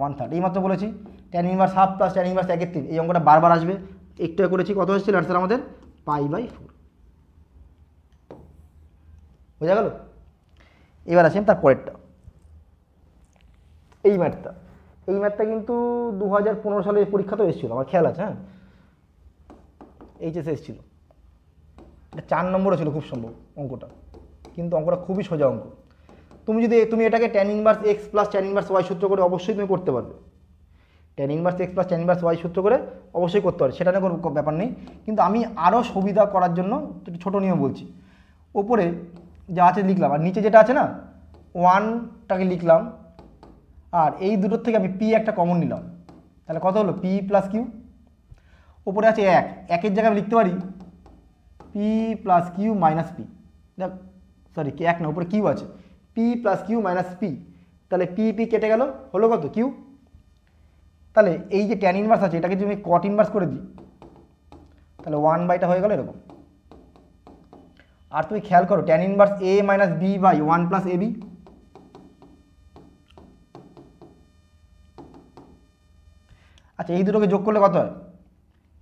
1/3। এইমাত্র বলেছি tan inverse half plus tan inverse 1/3, এই অঙ্কটা বারবার আসবে। একটু করেছি, কত হচ্ছিল আনসার আমাদের? π/4। বোঝা গেল? এবার আসেন তার পরেরটা, এই ম্যাথটা। এই ম্যাথটা কিন্তু 2015 সালে পরীক্ষাতেও এসেছিল, আমার খেয়াল আছে। হ্যাঁ, এইচএসে এসেছিল। এটা 4 নম্বরও ছিল খুব সম্ভব অঙ্কটা, কিন্তু অঙ্কটা খুবই সোজা অঙ্ক। তুমি এটাকে tan inverse x plus tan inverse y সূত্র করে অবশ্যই তুমি করতে পারবে। tan inverse x plus tan inverse y সূত্র করে অবশ্যই করতে পারবে, সেটা নিয়ে কোনো ব্যাপার নেই। কিন্তু আমি আরও সুবিধা করার জন্য একটু ছোটো নিয়ম বলছি। ওপরে যা আছে লিখলাম, আর নিচে যেটা আছে না 1টাকে লিখলাম, আর এই দুটোর থেকে আমি p একটা কমন নিলাম, তাহলে কত হলো? p plus Q. ওপরে আছে 1, 1-এর জায়গায় আমি লিখতে পারি p plus Q minus P. দেখ সরি 1 না, উপরে কিউ আছে, p plus Q minus P. তাহলে p কেটে গেল, হলো কত? কিউ। তাহলে এই যে tan ইনভার্স আছে এটাকে যদি আমি cot ইনভার্স করে দিই তাহলে 1/টা হয়ে গেল এরকম। আর তুমি খেয়াল করো tan inverse a minus B by 1 plus ab। আচ্ছা এই দুটোকে যোগ করলে কত হয়?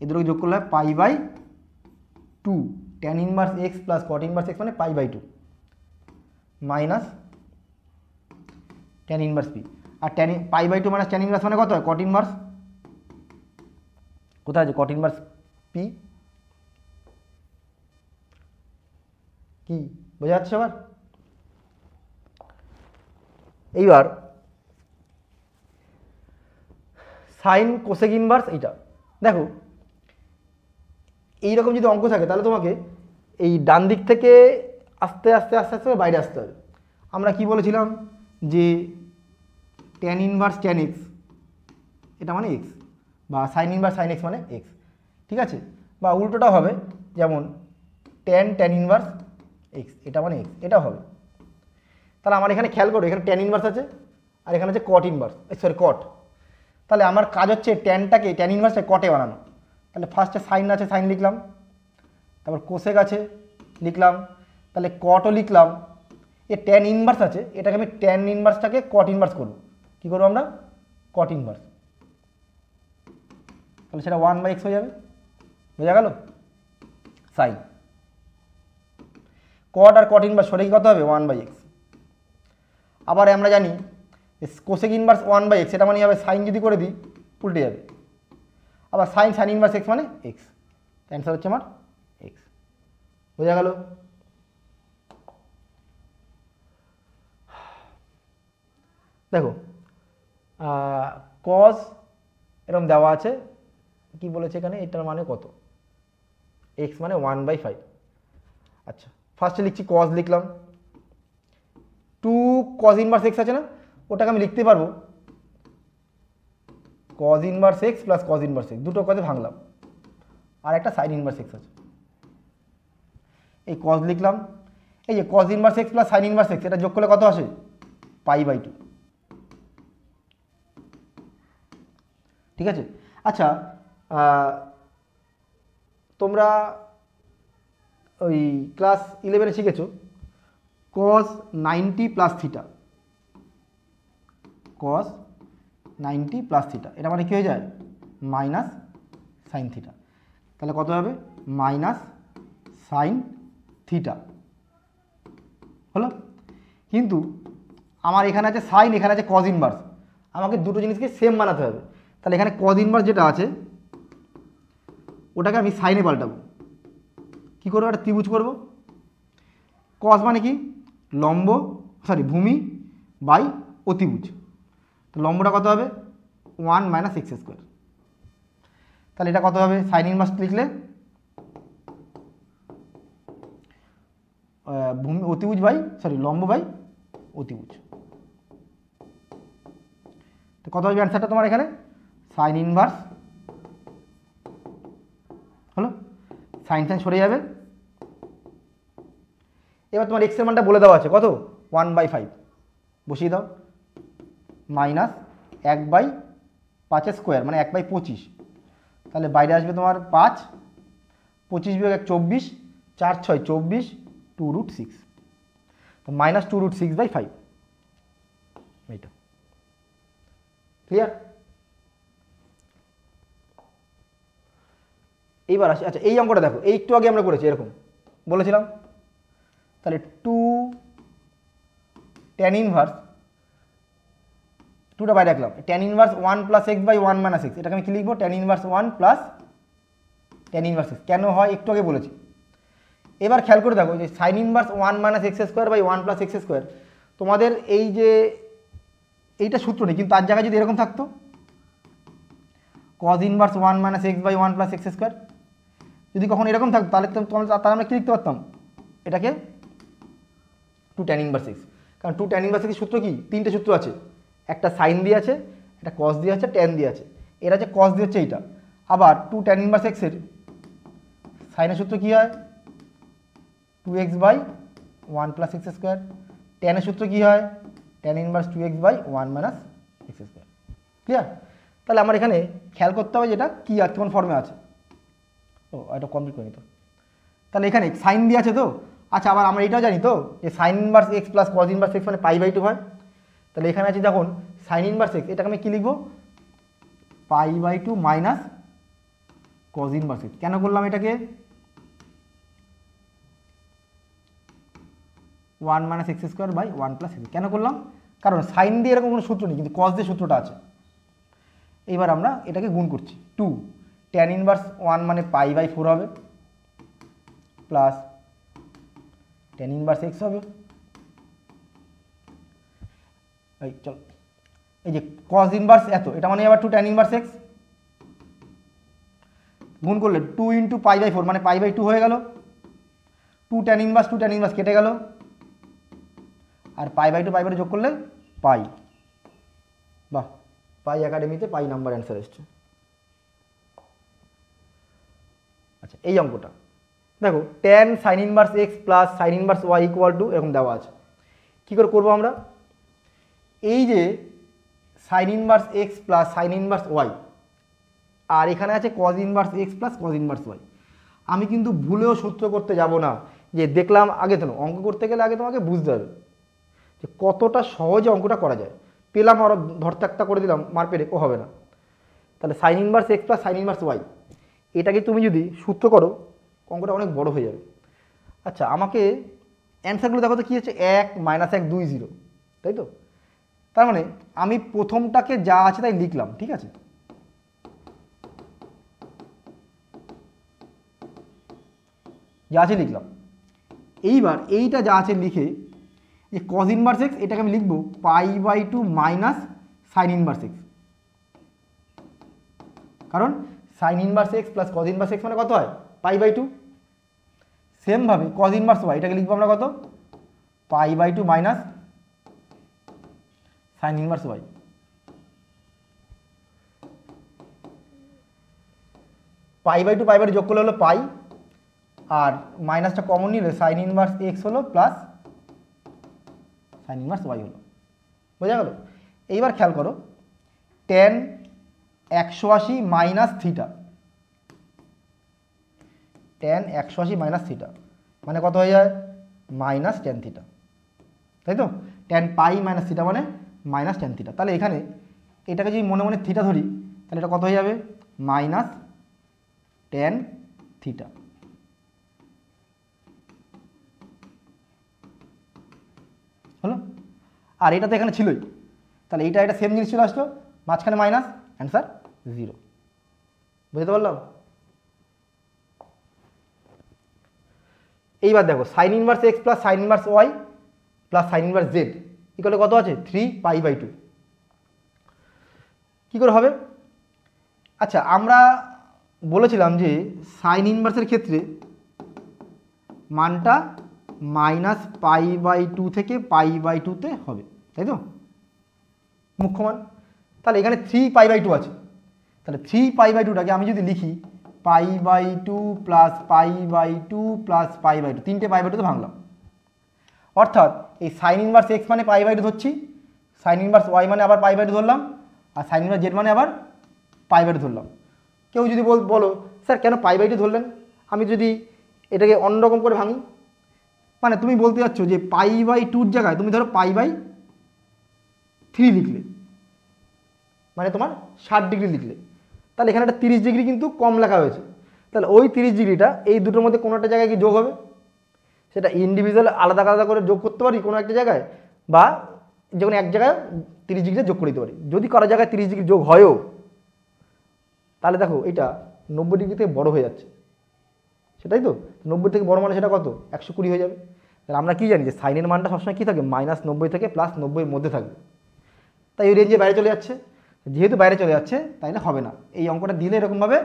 এই দুটোকে যোগ করলে হয় π/2। tan inverse x plus cot inverse x মানে π/2 মাইনাস tan ইনভার্স p। আর π/2 মাইনাস tan ইনভার্স মানে কত হয়? cot inverse. কোথায় আছে cot ইনভার্স p? কি বোঝা যাচ্ছে আবার? এইবার সাইন কোসেক ইনভার্স, এইটা দেখো এইরকম যদি অঙ্ক থাকে তাহলে তোমাকে এই ডান দিক থেকে আস্তে আস্তে আস্তে আস্তে বাইরে আসতে হবে। আমরা কি বলেছিলাম যে tan ইনভার্স tan x এটা মানে x, বা সাইন ইনভার্স সাইন x মানে x, ঠিক আছে? বা উল্টোটাও হবে, যেমন tan ইনভার্স x এটা মানে x, এটাও হবে। তাহলে আমার এখানে খেয়াল করো, এখানে tan ইনভার্স আছে আর এখানে আছে cot ইনভার্স, সরি cot। তাহলে আমার কাজ হচ্ছে tan ইনভার্সটা কটে বানানো। তাহলে ফার্স্টে সাইন আছে, সাইন লিখলাম, তারপর কোসেক আছে লিখলাম, তাহলে কটও লিখলাম। এ tan ইনভার্স আছে, এটাকে আমি tan ইনভার্সটাকে cot ইনভার্স করব। কী করবো আমরা? cot inverse. তাহলে সেটা 1/x হয়ে যাবে। বোঝা গেল? সাইন cot আর cot ইনভার্স সরে কত হবে? 1/x। আবার আমরা জানি কোসেক ইনভার্স 1/x, এটা মানে হবে সাইন যদি করে দিই উল্টে যাবে। আবার সাইন ইনভার্স x মানে x, অ্যান্সার হচ্ছে আমার x। বোঝা গেল? দেখো cos এরকম দেওয়া আছে, কি বলেছে এখানে, এটার মানে কত? x মানে 1/5। আচ্ছা ফার্স্টে লিখছি cos, লিখলাম 2 cos ইনভার্স x আছে না, ওটাকে আমি লিখতে পারবো cos inverse x plus cos inverse x, দুটো কতে ভাঙলাম, আর একটা সাইন ইনভার্স x আছে। এই cos লিখলাম, এই যে cos inverse x plus sine inverse x, এটা যোগ করলে কত আসে? π/2। ঠিক আছে? আচ্ছা তোমরা ওই ক্লাস 11-এ শিখেছো cos 90 প্লাস থিটা, কস 90 প্লাস থিটা, এটা মানে কী হয়ে যায় মাইনাস সাইন থিটা। তাহলে কত হবে মাইনাস সাইন থিটা হলো। কিন্তু আমার এখানে আছে সাইন, এখানে আছে কজ ইনভার্স, আমাকে দুটো জিনিসকে সেম বানাতে হবে। তাহলে এখানে কজ ইনভার্স যেটা আছে ওটাকে আমি সাইনে পাল্টাবো। কী করবো, একটা ত্রিভুজ করব। কজ মানে কি লম্ব, ভূমি বাই অতিভুজ। তো লম্বটা কত হবে 1 মাইনাস এক্স স্কোয়ার। তাহলে এটা কত হবে সাইন ইনভার্স লিখলে ভূমি অতিভুজ বাই লম্ব বাই অতিভুজ। তো কত হবে অ্যান্সারটা তোমার এখানে সাইন ইনভার্স হলো, সাইন সাইন সরে যাবে। এবার তোমার এক্সের মানটা বলে দেওয়া আছে কত 1/5, বসিয়ে দাও, মাইনাস 1/5 স্কোয়ার মানে 1/25। তাহলে বাইরে আসবে তোমার 5, 25 বিয়োগ 1 24, 4 6 24, 2√6, তো মাইনাস 2√6/5। এইটা ক্লিয়ার। এইবার আসি, আচ্ছা এই অঙ্কটা দেখো, এই একটু আগে আমরা করেছি এরকম বলেছিলাম। তাহলে 2 tan ইনভার্স, 2টা বাইরে রাখলাম, tan inverse 1 plus x by 1 minus X, এটাকে আমি কি লিখবো tan inverse 1 plus tan inverse X. কেন হয় একটু আগে বলেছি। এবার খেয়াল করে দেখো যে sine inverse 1 minus X square by 1 plus X square, তোমাদের এই যে এইটা সূত্র নেই, কিন্তু তার জায়গায় যদি এরকম থাকতো cos inverse 1 minus X by 1 plus X square, যদি কখন এরকম থাকতো তাহলে আমরা কী লিখতে পারতাম এটাকে 2 tan ইনভার্স এক্স। কারণ 2 tan ইনভার্স এক্স সূত্র কি, তিনটে সূত্র আছে, একটা সাইন দিয়ে আছে, একটা কস দিয়ে আছে, ট্যান দিয়ে আছে। এর আছে কস দিয়ে হচ্ছে এইটা। আবার 2 tan ইনভার্স এক্সের সাইনের সূত্র কী হয় 2x by 1 plus X square, ট্যানের সূত্র কী হয় tan inverse 2x by 1 minus X square. Clear. তাহলে আমার এখানে খেয়াল করতে হবে যেটা কী আর কেমন ফর্মে আছে। ও এটা কমপ্লিট করে নিত। তাহলে এখানে সাইন দিয়ে আছে তো, আচ্ছা আবার আমরা এটাও জানি তো যে sine inverse x plus cos inverse x মানে π/2 হয়। তাহলে এখানে আছে যখন সাইন ইনভার্স এক্স, এটাকে আমি কী লিখবো π/2 মাইনাস কজ ইনভার্স এক্স। কেন করলাম এটাকে 1 minus X square by 1 plus X কেন করলাম, কারণ সাইন দিয়ে এরকম কোনো সূত্র নেই, কিন্তু কজ দিয়ে সূত্রটা আছে। এইবার আমরা এটাকে গুণ করছি, 2 tan ইনভার্স 1 মানে π/4 হবে প্লাস tan ইনভার্স এক্স হবে। এই চল, এই যে কজ ইনভার্স এত, এটা মানে আবার 2 tan ইনভার্স এক্স গুণ করলে 2 ইন্টু π/4 মানে π/2 হয়ে গেল। 2 tan ইনভার্স কেটে গেল, আর π/2 যোগ করলে পাই। বাহ, পাই একাডেমিতে পাই নাম্বার অ্যান্সার এসছে। আচ্ছা এই অঙ্কটা দেখো, tan sine inverse x plus sine inverse Y equal to এরকম দেওয়া আছে। কী করে করবো আমরা, এই যে sine inverse x plus sine inverse Y, আর এখানে আছে cos inverse x plus cos inverse Y, আমি কিন্তু ভুলেও সূত্র করতে যাব না যে দেখলাম আগে তো। অঙ্ক করতে গেলে আগে তোমাকে বুঝতে হবে যে কতটা সহজে অঙ্কটা করা যায়। পেলাম আর ধরতে করে দিলাম মার পেরে ও হবে না। তাহলে sine inverse x plus sine inverse Y, এটাকে তুমি যদি সূত্র করো অঙ্কটা অনেক বড় হয়ে যাবে। আচ্ছা আমাকে অ্যান্সারগুলো দেখো তো কী হচ্ছে 1 - 1 2 0, তাই তো। তার মানে আমি প্রথমটাকে যা আছে তাই লিখলাম, ঠিক আছে। যা আছে লিখলাম। এইবার এইটা যা আছে লিখে যে কজ ইনভার্স এক্স, এটাকে আমি লিখবো π/2 মাইনাস সাইন ইনভার্স এক্স, কারণ sign inverse x plus cos inverse x মানে কত হয় π/2। সেমভাবে কজ ইনভার্স ওয়াই, এটাকে লিখবো আমরা কত π/2 মাইনাস সাইন ইনভার্স ওয়াই। π/2 যোগ করলে হলো পাই, আর মাইনাসটা কমন নিলে সাইন ইনভার্স এক্স হলো প্লাস সাইন ইনভার্স ওয়াই হলো। বোঝা গেল। এইবার খেয়াল করো tan 180 minus theta, tan 180 minus theta মানে কত হয়ে যায় মাইনাস tan থিটা, তাই তো। tan পাই মাইনাস থিটা মানে মাইনাস ট্যান থিটা। তাহলে এখানে এটাকে যদি মনে মনে থিটা ধরি তাহলে এটা কত হয়ে যাবে মাইনাস ট্যান থিটা। হলো? আর এটা তো এখানে ছিলই, তাহলে এটা সেম জিনিস চলে আসলো, মাঝখানে মাইনাস, অ্যান্সার 0। বুঝতে পারলাম? এইবার দেখো sine inverse x plus sine inverse Y plus sine inverse Z equal কত আছে 3π/2। কী করে হবে? আচ্ছা, আমরা বলেছিলাম যে সাইন ইনভার্সের ক্ষেত্রে মানটা -π/2 থেকে π/2-তে হবে, তাই তো, মুখ্য মান। তাহলে এখানে 3π/2 আছে, তাহলে 3π/2টাকে আমি যদি লিখি π/2 প্লাস π/2 প্লাস π/2, তিনটে π/2তে ভাঙলাম। অর্থাৎ এই সাইন ইনভার্স এক্স মানে π/2 ধরছি, সাইন ইনভার্স ওয়াই মানে আবার π/2 ধরলাম, আর সাইন ইনভার্স জেড মানে আবার π/2 ধরলাম। কেউ যদি বলো স্যার কেন π/2 ধরলেন, আমি যদি এটাকে অন্যরকম করে ভাঙি, মানে তুমি বলতে চাচ্ছ যে π/2-র জায়গায় তুমি ধরো π/3 লিখলে, মানে তোমার 60 ডিগ্রি লিখলে, তাহলে এখানে একটা 30 ডিগ্রি কিন্তু কম লেখা হয়েছে। তাহলে ওই 30 ডিগ্রিটা এই দুটোর মধ্যে কোনো একটা জায়গায় কি যোগ হবে, সেটা ইন্ডিভিজুয়াল আলাদা আলাদা করে যোগ করতে পারি কোনো একটা জায়গায়, বা যে কোনো এক জায়গায় 30 ডিগ্রি যোগ করে দিতে পারি। যদি কারো জায়গায় 30 ডিগ্রি যোগ হয়ও, তাহলে দেখো এটা 90 ডিগ্রি থেকে বড় হয়ে যাচ্ছে, সেটাই তো, 90 থেকে বড় মানে সেটা কত 120 হয়ে যাবে। তাহলে আমরা কি জানি যে সাইনের মানটা সবসময় কী থাকে -90 থেকে +90-এর মধ্যে থাকবে, তাই ওই রেঞ্জে বাইরে চলে যাচ্ছে। যেহেতু বাইরে চলে যাচ্ছে তাই না হবে না। এই অঙ্কটা দিলে এরকমভাবে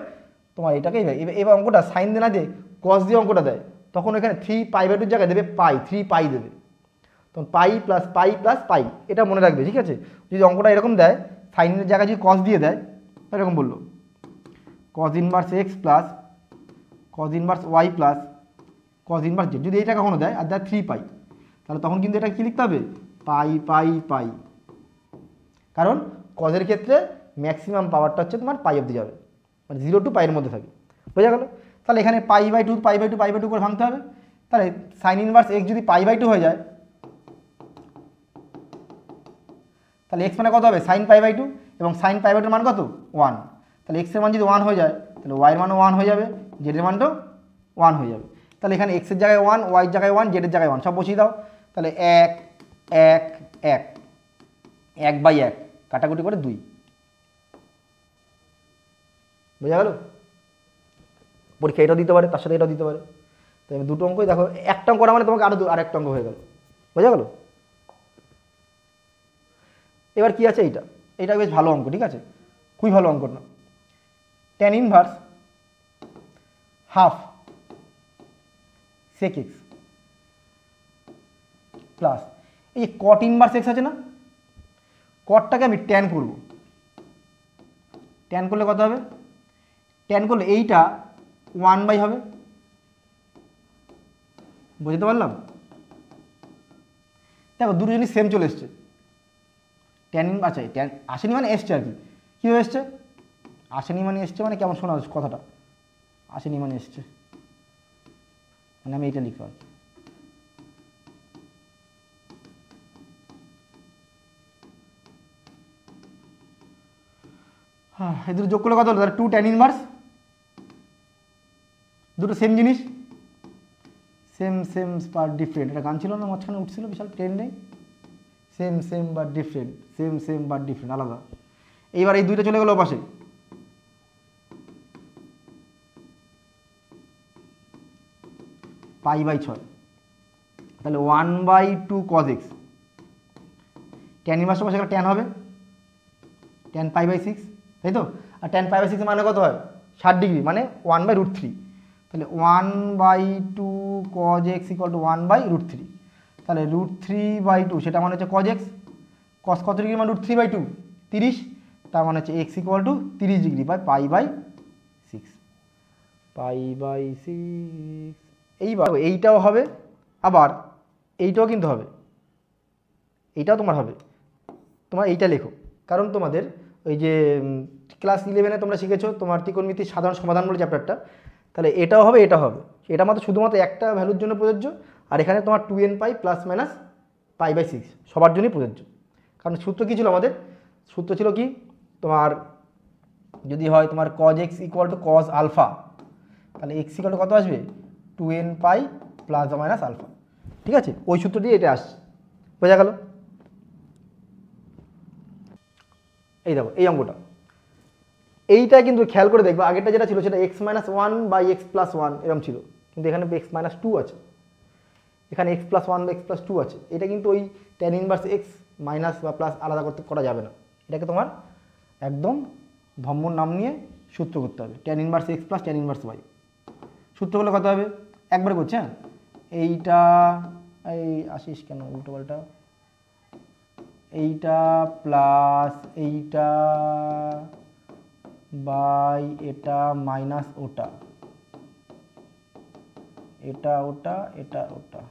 তোমার এটাকেই এবার অঙ্কটা সাইন দিয়ে না দিয়ে কস দিয়ে অঙ্কটা দেয়, তখন এখানে 3π/2-র জায়গায় দেবে পাই, 3π দেবে, তখন পাই প্লাস পাই, এটা মনে রাখবে, ঠিক আছে। যদি অঙ্কটা এরকম দেয় সাইনের জায়গায় যদি কস দিয়ে দেয়, এরকম বললো cos inverse x plus cos inverse Y plus cos inverse Z, যদি এইটা কখনো দেয় আর দেয় 3π, তাহলে তখন কিন্তু এটা কী লিখতে হবে পাই, কারণ কজের ক্ষেত্রে ম্যাক্সিমাম পাওয়ারটা হচ্ছে তোমার পাই অবধি যাবে, মানে 0 to π-এর মধ্যে থাকে, বোঝা গেল। তাহলে এখানে π/2 করে ভাঙতে হবে। তাহলে সাইন ইনভার্স এক্স যদি π/2 হয়ে যায়, তাহলে এক্স মানে কত হবে সাইন π/2, এবং সাইন π/2-এর মান কত 1। তাহলে এক্সের মান যদি 1 হয়ে যায় তাহলে ওয়াইয়ের মানও 1 হয়ে যাবে, জেডের মানটাও 1 হয়ে যাবে। তাহলে এখানে এক্সের জায়গায় 1, ওয়াইয়ের জায়গায় 1, জেডের জায়গায় 1 সব বসিয়ে দাও। তাহলে 1/1 কাটাকুটি করে 2, বোঝা গেল। পরীক্ষা এটাও দিতে পারে, তার সাথে এটাও দিতে পারে। তো আমি দুটো অঙ্কই দেখো, একটা অঙ্ক করা মানে তোমাকে আরেকটা অঙ্ক হয়ে গেল, বোঝা গেল। এবার কি আছে এইটা বেশ ভালো অঙ্ক, ঠিক আছে, খুবই ভালো অঙ্ক না। tan inverse half sec x plus এই যে cot ইনভার্স x আছে না, কটটাকে আমি ট্যান করব, ট্যান করলে কত হবে, ট্যান করলে এইটা 1/, হবে, বুঝতে পারলাম। দেখো দুটো জিনিস সেম চলে এসছে, ট্যান আচ্ছা ট্যান আসেনি মানে এসছে আর কি, কীভাবে এসছে, আসেনি মানে এসছে মানে কেমন শোনা কথাটা, আসেনি মানে এসছে, মানে আমি এইটা লিখলাম। হ্যাঁ, এই দুটো যোগ করলে কত হলো, 2 tan ইনভার্স, দুটো সেম জিনিস, সেম বাট ডিফারেন্ট, এটা গান ছিল না মাঝখানে উঠছিল বিশাল ট্রেন নেই, same but different, same but different, আলাদা। এইবার এই দুইটা চলে গেল পাশে, π/6, তাহলে 1/2 cos x, ট্যান ইনভার্সটা পাশে ট্যান হবে, ট্যান π/6, তাই তো। আর ট্যান π/6 মানে কত হয় 60 ডিগ্রি, মানে 1/√3, তাহলে 1/2 cos x = 1/√3, তাহলে √3/2 সেটা মানে হচ্ছে cos x, cos কত ডিগ্রি মানে √3/2 30, তার মানে হচ্ছে x = 30 ডিগ্রি বাই π/6, এইবার এইটাও হবে, আবার এইটাও কিন্তু হবে, এইটাও তোমার হবে, তোমার এইটা লেখো, কারণ তোমাদের ওই যে ক্লাস 11-এ তোমরা শিখেছো তোমার ত্রিকোণমিতির সাধারণ সমাধান বলে চ্যাপ্টারটা, তাহলে এটাও হবে, এটা হবে, এটা মাত্র শুধুমাত্র একটা ভ্যালুর জন্য প্রযোজ্য, আর এখানে তোমার 2n π ± π/6 সবার জন্যই প্রযোজ্য, কারণ সূত্র কী ছিল আমাদের? সূত্র ছিল কি তোমার, যদি হয় তোমার cos x equal to cos alpha, তাহলে x ইকুয়াল টু কত আসবে 2n পাই প্লাস বা মাইনাস আলফা। ঠিক আছে, ওই সূত্র দিয়ে এটা আসছে, বোঝা গেল? এই দেখো এই অঙ্কটা, এইটা কিন্তু খেয়াল করে দেখবে, আগেরটা যেটা ছিল সেটা x-1 বাই x+1 এরকম ছিল, কিন্তু এখানে x-2 আছে, এখানে x+1 বা x+2 আছে। এটা কিন্তু ওই tan ইনভার্স x মাইনাস বা প্লাস আলাদা করা যাবে না, এটাকে তোমার একদম ধম্মর নাম নিয়ে সূত্র করতে হবে, tan inverse x plus tan inverse y। সূত্র করলে কত হবে? একবারে করছে, হ্যাঁ, এইটা এই আসিস কেন উল্টো পাল্টা, এইটা প্লাস এইটা বাই এটা মাইনাস ওটা, এটা ওটা এটা ওটা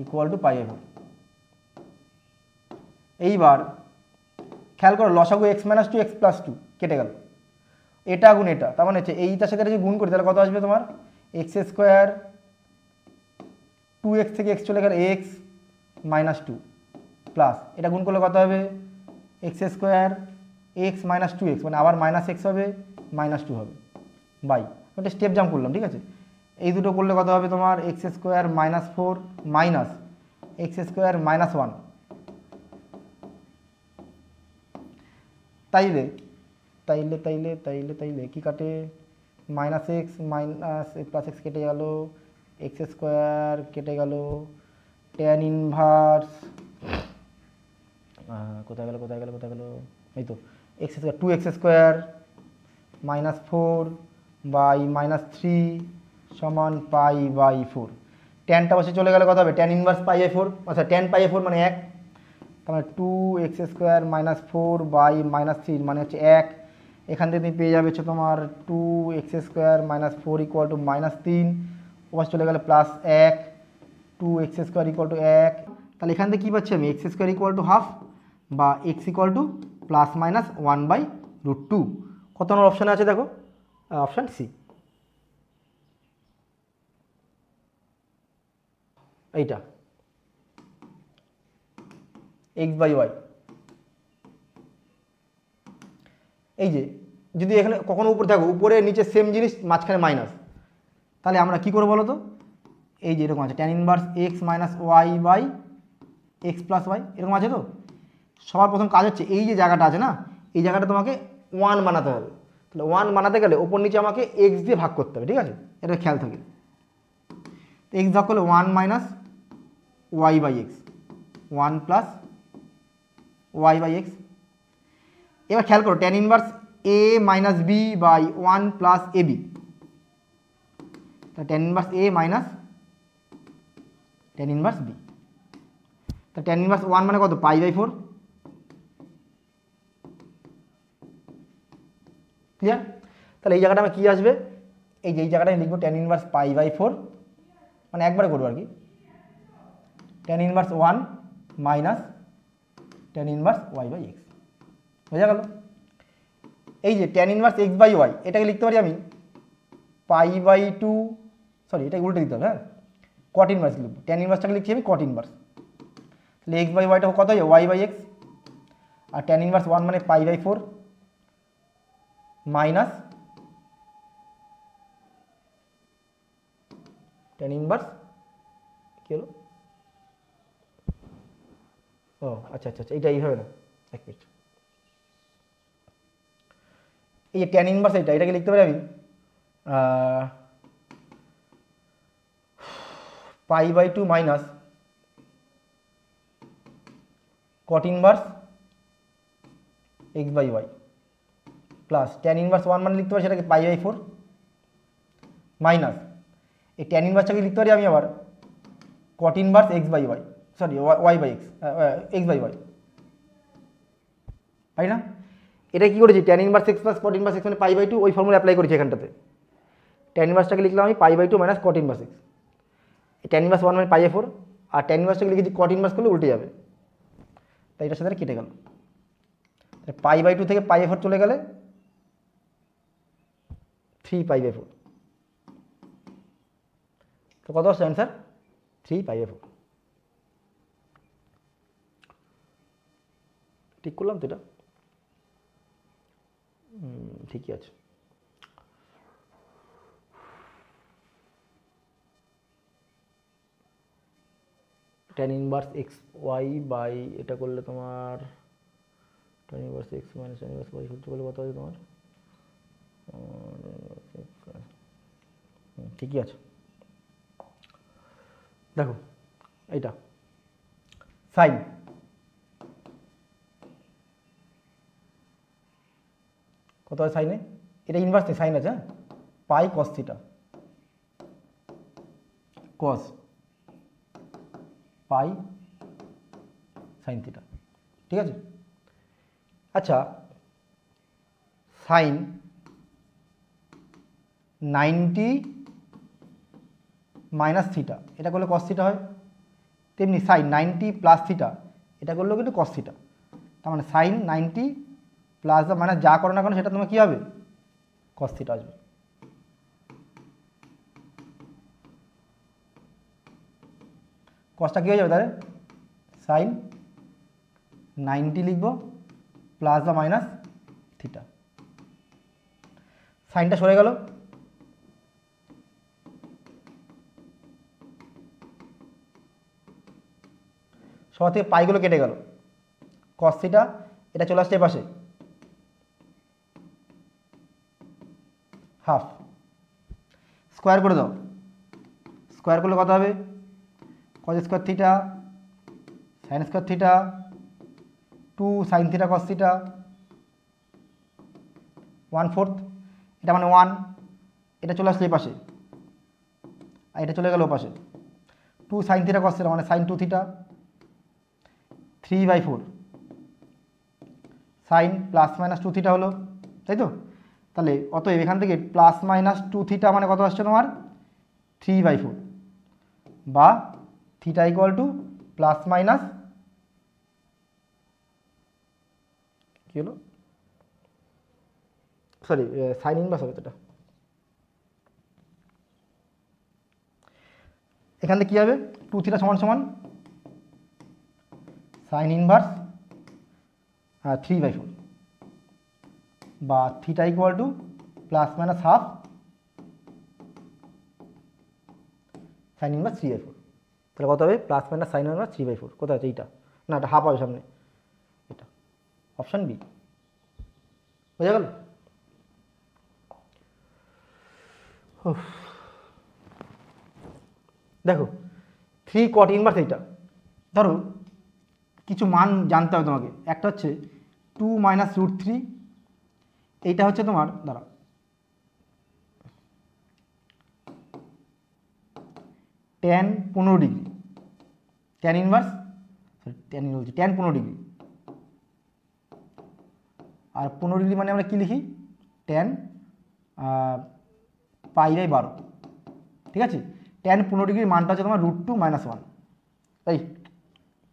ইকুয়াল টু পাই এভার। এইবার খেয়াল করো লসাগু x-2 x+2 কেটে গেল, এটা গুণ এটা, তার মানে হচ্ছে এইটার সাথে যদি গুণ করি তাহলে কত আসবে তোমার x² 2x থেকে x চলে গেল x -2 প্লাস এটা গুণ করলে কত হবে x² x -2x, মানে আবার -x হবে -2 হবে বাই, ওটা স্টেপ জাম্প করলাম। ঠিক আছে, এই দুটো করলে কত হবে তোমার x² -4 মাইনাস x² -1, তাইলে তাইলে তাইলে তাইলে তাইলে কি কাটে, -x মাইনাস প্লাস x কেটে গেল, x² কেটে গেল, tan ইনভার্স কোথায় গেল কোথায় গেল কোথায় গেল, এই তো x² 2x² -4 বাই -3 সমান পাই বাই 4। ট্যানটা বসে চলে গেলে কত হবে tan ইনভার্স পাই বাই 4, আচ্ছা tan পাই বাই 4 মানে 1, তার মানে 2x² -4 বাই -3 মানে হচ্ছে 1, এখান থেকে তুমি পেয়ে যাবে হচ্ছে তোমার 2x² -4 ইকুয়াল টু -3, ওপাশে চলে গেলে প্লাস 1, 2x² ইকুয়াল টু 1, তাহলে এখান থেকে কী পাচ্ছি আমি x² ইকুয়াল টু হাফ বা x equal to plus minus 1/√2। কত নম্বর অপশানে আছে দেখো, অপশান সি, এইটা x/y। এই যে যদি এখানে কখনো উপরে থাকো, উপরে নিচে সেম জিনিস মাঝখানে মাইনাস, তাহলে আমরা কি করবো বলো তো, এই যে এরকম আছে tan inverse x minus Y by X plus Y, এরকম আছে তো। সবার প্রথম কাজ হচ্ছে এই যে জায়গাটা আছে না, এই জায়গাটা তোমাকে 1 বানাতে হবে, তাহলে 1 বানাতে গেলে ওপর নিচে আমাকে x দিয়ে ভাগ করতে হবে। ঠিক আছে, এটা খেয়াল থাকে, x ভাগ করলে 1 minus Y by X, 1 plus Y by X. এবার খেয়াল করো tan inverse a minus B by 1 plus A B, তা tan inverse a minus tan inverse B, তা tan ইনভার্স 1 মানে কত পাই বাই 4, ক্লিয়ার? তাহলে এই জায়গাটা আমার কী আসবে, এই যে এই জায়গাটা লিখবো tan ইনভার্স পাই বাই 4, মানে একবারে করবো আর কি, tan inverse 1 minus tan inverse Y by X, বোঝা গেল? এই যে tan inverse X by Y, এটাকে লিখতে পারি আমি পাই বাই 2, সরি এটাকে উল্টে দিতে হবে, হ্যাঁ cot ইনভার্স লিখবো, tan ইনভার্সটাকে লিখছি আমি cot ইনভার্স, তাহলে এক্স বাই ওয়াইটা কত হয় ওয়াই বাই এক্স, আর tan ইনভার্স 1 মানে pi by 4 minus tan inverse কী হলো, ও আচ্ছা আচ্ছা আচ্ছা, এইটা এইভাবে না, এক মিনিট, এই যে tan ইনভার্স এটাকে লিখতে পারি আমি pi by 2 minus cot inverse X by Y plus tan inverse 1 মানে লিখতে পারি সেটাকে পাই বাই 4 মাইনাস এই tan ইনভার্সটাকে লিখতে পারি আমি আবার cot inverse X by Y, sorry Y by X, X by Y, তাই না? এটা কি করেছি tan inverse x plus cot inverse x মানে পাই বাই 2, ওই ফর্মুলা অ্যাপ্লাই করেছি এখানটাতে, tan ইনভার্সটাকে লিখলাম আমি pi by 2 minus cot inverse X, tan inverse 1 মানে পাই বাই 4, আর tan ইনভার্সটাকে লিখেছি cot ইনভার্স করলে উল্টে যাবে, তাই এটার সাথে কেটে গেল, পাই বাই 2 থেকে পাই বাই 4 চলে গেলে 3 পাই বাই 4, তো কত আসছে অ্যান্সার 3 পাই বাই 4। ঠিক করলাম তো এটা? ঠিকই আছে। tan inverse x y by এটা করলে তোমার tan inverse x minus tan inverse Y সূত্র করলে কত হবে তোমার? ঠিকই আছে। দেখো এইটা সাইন, কত হয় সাইনে? এটা ইনভার্স নেই, সাইন আছে, হ্যাঁ, পাই কস থিটা, কস পাই সাইন থিটা, ঠিক আছে। আচ্ছা, সাইন 90 মাইনাস থিটা এটা করলে কস থিটা হয়, তেমনি সাইন 90 প্লাস থিটা এটা করলেও কিন্তু কস থিটা। তার মানে সাইন 90 প্লাস মানে যা করো না কেন সেটা তোমার কী হবে? কস থিটা আসবে। কসটা কী হয়ে যাবে তাহলে? সাইন 90 লিখব প্লাস বা মাইনাস থিটা, সাইনটা সরে গেল, সবার থেকে পাইগুলো কেটে গেল, কস থিটা এটা চলে আসছে এপাশে হাফ, স্কোয়ার করে দাও, স্কোয়ার করলে কত হবে? Cos square theta sine square theta 2 sine theta cos theta 1/4, এটা মানে 1, এটা চলে আসলে এই পাশে আর এটা চলে গেল ও পাশে, 2 সাইন থিটা কস থিটা মানে sine 2 theta 3/4 sine plus minus 2 theta হলো, তাই তো? তাহলে অতএব এখান থেকে প্লাস মাইনাস 2 থিটা মানে কত আসছে তোমার? 3/4 বা theta equal to plus minus কী হলো, সরি সাইন ইনভার্স হবে তো এটা, এখান থেকে কী হবে? 2 থিটা সমান সমান সাইন ইনভার্স 3/4 বা theta equal to plus minus half sign inverse 3/4। তাহলে কত হবে? প্লাস মাইনাস সাইন ইনভার্স 3/4, কোথায় আছে? এইটা না, এটা হাফ হবে সামনে, এটা অপশান বি, বোঝা গেল? দেখো 3 কট ইনভার্স এইটা, ধরো কিছু মান জানতে হবে তোমাকে, একটা হচ্ছে 2 মাইনাস রুট 3, এইটা হচ্ছে তোমার দাঁড়া tan 15 degree, tan inverse sorry tan বলছি tan 15 ডিগ্রি, আর 15 ডিগ্রি মানে আমরা কী লিখি? tan π/12, ঠিক আছে। tan 15 ডিগ্রির মানটা হচ্ছে তোমার √2 - 1, এই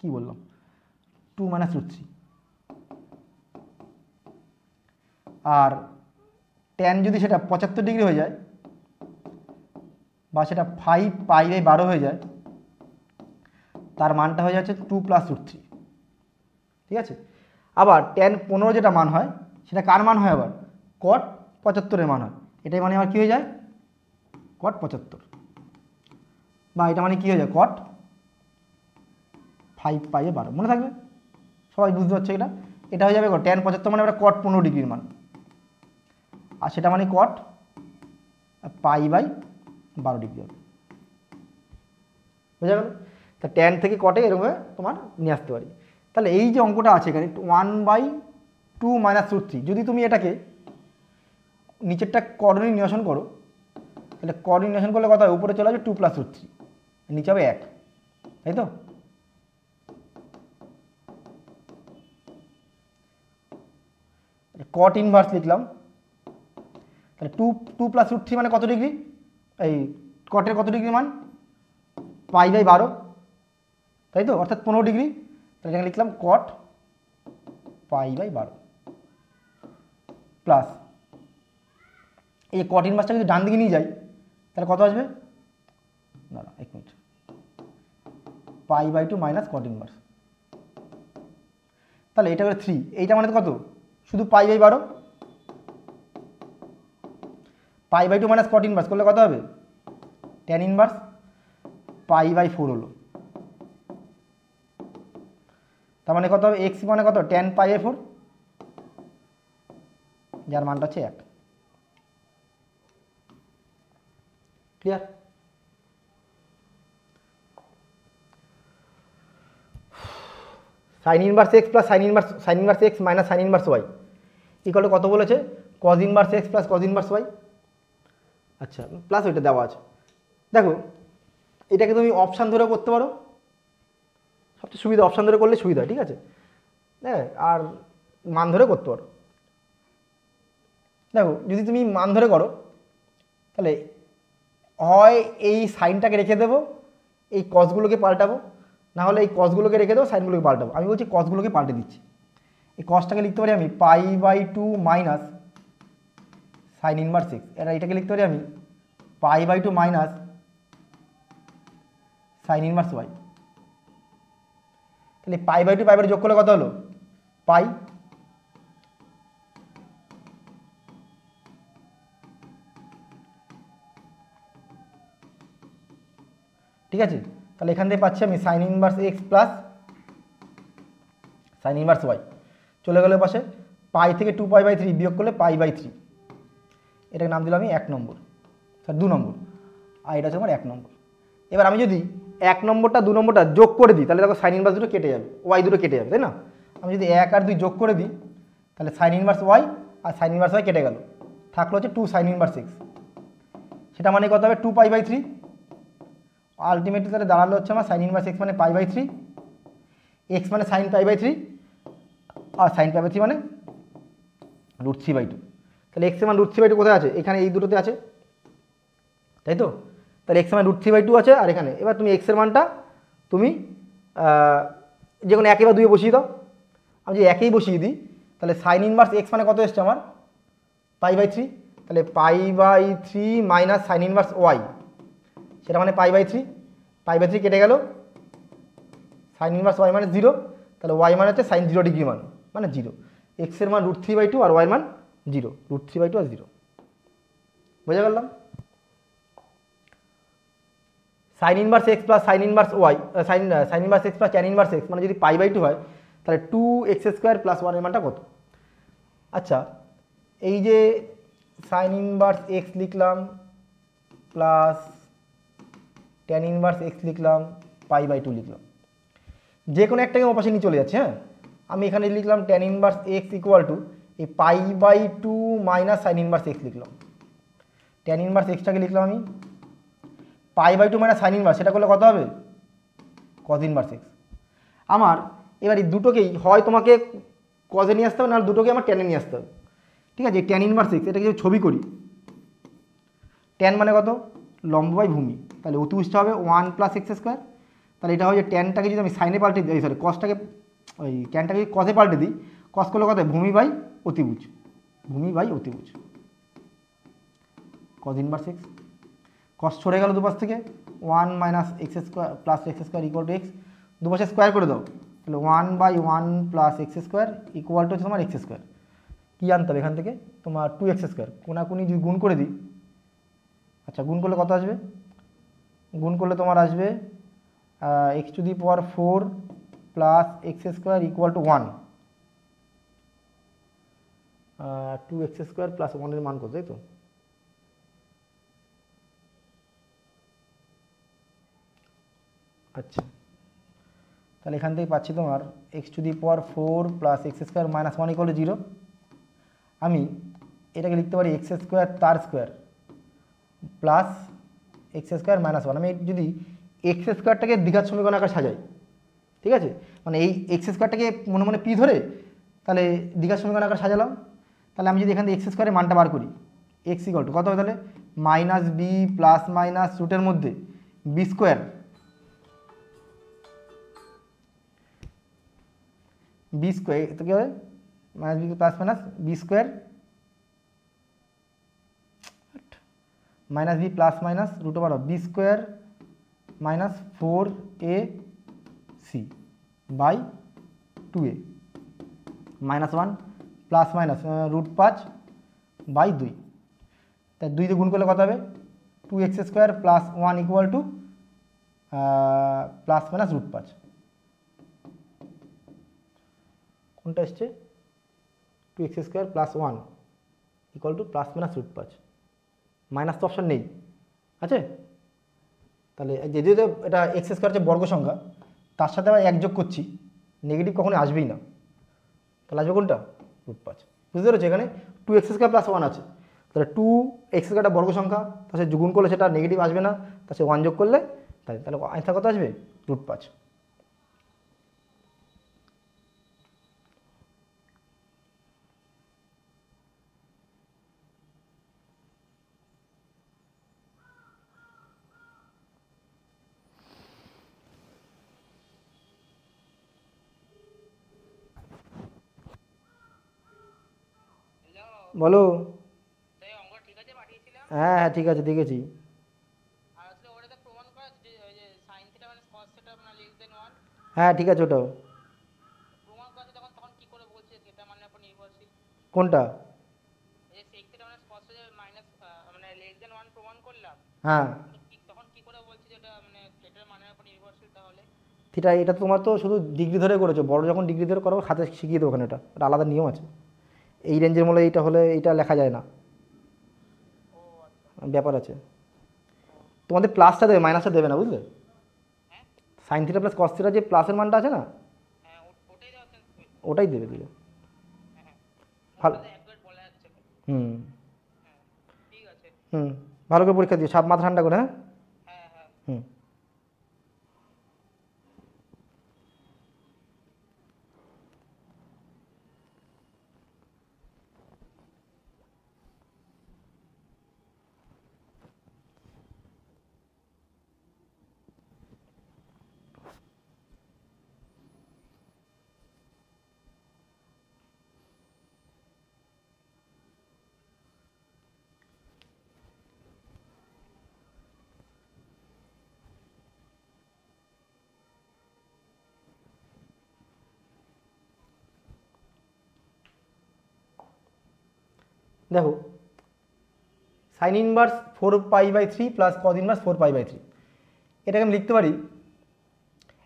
কী বললাম 2 মাইনাস √3, আর tan যদি সেটা 75 ডিগ্রি হয়ে যায় বা সেটা 5π/12 হয়ে যায়, তার মানটা হয়ে যাচ্ছে 2 + √3, ঠিক আছে। আবার tan 15 যেটা মান হয় সেটা কার মান হয়? আবার cot 75 এর মান হয়, এটাই মানে আবার কী হয়ে যায়? cot 75, বা এটা মানে কী হয়ে যায়? cot 5π/12, মনে থাকবে, সবাই বুঝতে পারছো এটা? এটা হয়ে যাবে tan 75 মানে cot 15 ডিগ্রির মান, আর সেটা মানে cot π/12 ডিগ্রি হবে, বোঝা গেল? তা tan থেকে কটে এরকম তোমার নিয়ে আসতে পারি। তাহলে এই যে অঙ্কটা আছে এখানে 1/2 - √3, যদি তুমি এটাকে নিচেরটা কোঅর্ডিনেশন করো, তাহলে কোঅর্ডিনেশন করলে কত হয়? উপরে চলে আসবে 2 + √3, নিচে হবে 1, তাই তো? কট ইনভার্স লিখলাম, তাহলে 2 + √3 মানে কত ডিগ্রি? এই কটের কত ডিগ্রি মান? π/12, তাই তো, অর্থাৎ 15 ডিগ্রি। তাহলে এখানে লিখলাম cot π/12 প্লাস এই কট ইনভার্সটা যদি ডান দিকে নিয়ে যাই তাহলে কত আসবে? দাঁড়া 1 মিনিট, π/2 - cot ইনভার্স, তাহলে এটা হলো 3, এইটা মানে কত, শুধু π/12, π/2 মাইনাস কট ইনভার্স করলে কত হবে, tan ইনভার্স π/4 হলো। তার মানে কত হবে, এক্স মানে কত, tan π/4, যার মানটা হচ্ছে 1। Clear? Sine inverse x plus sine inverse x minus sine inverse Y equal to কত বলেছে, cos inverse x plus cos inverse y. আচ্ছা, প্লাস ওইটা দেওয়া আছে। দেখো এটাকে তুমি অপশান ধরে করতে পারো, সবচেয়ে সুবিধা অপশান ধরে করলে সুবিধা, ঠিক আছে? হ্যাঁ, আর মান ধরে করতে পারো। দেখো যদি তুমি মান ধরে করো তাহলে হয় এই সাইনটাকে রেখে দেবো, এই কসগুলোকে পাল্টাবো, না হলে এই কসগুলোকে রেখে দেবো, সাইনগুলোকে পাল্টাবো। আমি বলছি কসগুলোকে পাল্টে দিচ্ছি। এই কসটাকে লিখতে পারি আমি π/2 মাইনাস সাইন ইনভার্স এক্স, এটাকে লিখতে পারি আমি π/2 মাইনাস সাইন ইনভার্স ওয়াই। তাহলে π/2 π/2 যোগ করলে কত হলো, পাই। ঠিক আছে, তাহলে এখান থেকে পাচ্ছি আমি sine inverse x plus sine inverse y, চলে গেলে পাশে পাই থেকে 2π/3 বিয়োগ করলে π/3, এটাকে নাম দিলাম আমি 1 নম্বর, স্যার 2 নম্বর, আর এটা হচ্ছে আমার 1 নম্বর। এবার আমি যদি 1 নম্বরটা 2 নম্বরটা যোগ করে দিই তাহলে দেখো সাইন ইনভার্স দুটো কেটে যাবে, ওয়াই দুটো কেটে যাবে, তাই না? আমি যদি 1 আর 2 যোগ করে দিই তাহলে সাইন ইনভার্স ওয়াই আর সাইন ইনভার্স ওয়াই কেটে গেল, থাকলো হচ্ছে 2 সাইন ইনভার্স এক্স, সেটা মানে কত হবে 2π/3, আলটিমেটলি তাহলে দাঁড়ালো হচ্ছে আমার সাইন ইনভার্স এক্স মানে π/3, এক্স মানে সাইন π/3 আর সাইন π/3 মানে √3/2। তাহলে এক্স এর মান √3/2 কোথায় আছে, এখানে এই দুটোতে আছে, তাই তো? তাহলে এক্স এর মান √3/2 আছে, আর এখানে এবার তুমি এক্স এর মানটা তুমি যে কোনো 1 বা 2 বসিয়ে দাও। আমি যদি 1 বসিয়ে দিই তাহলে সাইন ইনভার্স এক্স মানে কত এসছে আমার π/3, তাহলে π/3 মাইনাস সাইন ইনভার্স ওয়াই, সেটা মানে π/3 কেটে গেল, সাইন ইনভার্স ওয়াই মানে 0, তাহলে ওয়াই মানে হচ্ছে সাইন 0 ডিগ্রি মান মানে 0, এক্স এর মান √3/2 আর ওয়াই মান 0, √3/2 আর 0, বুঝে গেলাম? Sine inverse x plus sine inverse y, sine inverse x plus tan inverse x মানে যদি π/2 হয় তাহলে 2x² প্লাস 1 এর মানটা কত? আচ্ছা, এই যে সাইন ইনভার্স এক্স লিখলাম প্লাস ট্যান ইনভার্স এক্স লিখলাম, π/2 লিখলাম, যে কোনো একটাকে ওপাশে নিয়ে চলে যাচ্ছে। হ্যাঁ, আমি এখানে লিখলাম tan inverse x equal to এই π/2 মাইনাস সাইন ইনভার্স এক্স লিখলাম, ট্যান ইনভার্স এক্সটাকে লিখলাম আমি π/2 মাইনাস সাইন ইনভার্স, সেটা করলে কত হবে, কজ ইনভার্স এক্স। আমার এবার এই দুটোকেই হয় তোমাকে কজে নিয়ে আসতে হবে, না দুটোকে আমার ট্যানে নিয়ে আসতে হবে। ঠিক আছে, ট্যান ইনভার্স এক্স এটাকে যদি ছবি করি, ট্যান মানে কত, লম্ব বাই ভূমি, তাহলে অতিভুজটা হবে 1 + x², তাহলে এটা হয় যে ট্যানটাকে যদি আমি সাইনে পাল্টে দিই, সরি কসটাকে, ওই ট্যানটাকে কসে পাল্টে দিই, কস করলে কত, ভূমি বাই অতিভুজ, ভূমি বাই অতিভুজ, কজ ইনভার্স এক্স। কস সরে গেল দুপাশ থেকে, 1 - x² plus x² equal to x, দুপাশে স্কোয়ার করে দাও, তাহলে 1/1 প্লাস x² ইকুয়াল টু হচ্ছে তোমার x²। কী আনতে হবে এখান থেকে, তোমার 2x², কোনাকুনি যদি গুণ করে দিই, আচ্ছা গুণ করলে কত আসবে, গুণ করলে তোমার আসবে x⁴ plus x² equal to 1, 2x² plus 1 এর মান কত, তাই তো? আচ্ছা, তাহলে এখান থেকে পাচ্ছি তোমার x⁴ plus x² minus 1 equal two 0। আমি এটাকে লিখতে পারি x² তার স্কোয়ার প্লাস x² মাইনাস 1। আমি যদি x²টাকে দ্বিঘাত সমীকরণ আকারে সাজাই, ঠিক আছে, মানে এই x²টাকে মনে মনে পি ধরে তাহলে দ্বিঘাত সমীকরণ আকারে সাজালাম, তাহলে আমি যদি এখান থেকে x² মানটা বার করি, x ইকুয়াল টু কত হবে তাহলে -b প্লাস মাইনাস রুটের মধ্যে b², তো কী হবে -b plus minus b² minus b plus minus √b² minus 4ac by 2a -1 plus minus √5/2, তাই 2 দিয়ে গুণ করলে কত হবে 2x² plus 1 equal to plus minus √5। কোনটা এসছে 2x² plus 1 equal to plus minus √5, minus তো অপশান নেই আছে। তাহলে যেহেতু এটা x² হচ্ছে বর্গ সংখ্যা, তার সাথে আবার 1 যোগ করছি, নেগেটিভ কখনোই আসবেই না, তাহলে আসবে কোনটা √5। বুঝতে পেরেছো, এখানে 2x² প্লাস 1 আছে, তাহলে 2x² একটা বর্গ সংখ্যা, তার সাথে গুণ করলে সেটা নেগেটিভ আসবে না, তার সাথে 1 যোগ করলে তাহলে আনসার কত আসবে √5। বলো। হ্যাঁ হ্যাঁ ঠিক আছে, দেখেছি। হ্যাঁ ঠিক আছে, ওটাও কোনটা? হ্যাঁ থিটা, এটা তোমার তো শুধু ডিগ্রি ধরে করেছো, বড় যখন ডিগ্রি ধরে করো হাতে শিখিয়ে দেবো, ওখানে এটা একটা আলাদা নিয়ম আছে। এই রেঞ্জের মূলে এইটা হলে এইটা লেখা যায় না, ব্যাপার আছে। তোমাদের প্লাসটা দেবে, মাইনাসটা দেবে না, বুঝলে? Sine theta plus cos theta যে প্লাসের মানটা আছে না, ওটাই দেবে দিলে ভালো। হুম হুম, ভালো করে পরীক্ষা দিও, সব মাথা ঠান্ডা করে। হ্যাঁ হুম। দেখো sine inverse 4π/3 plus cos inverse 4π/3, এটাকে আমি লিখতে পারি,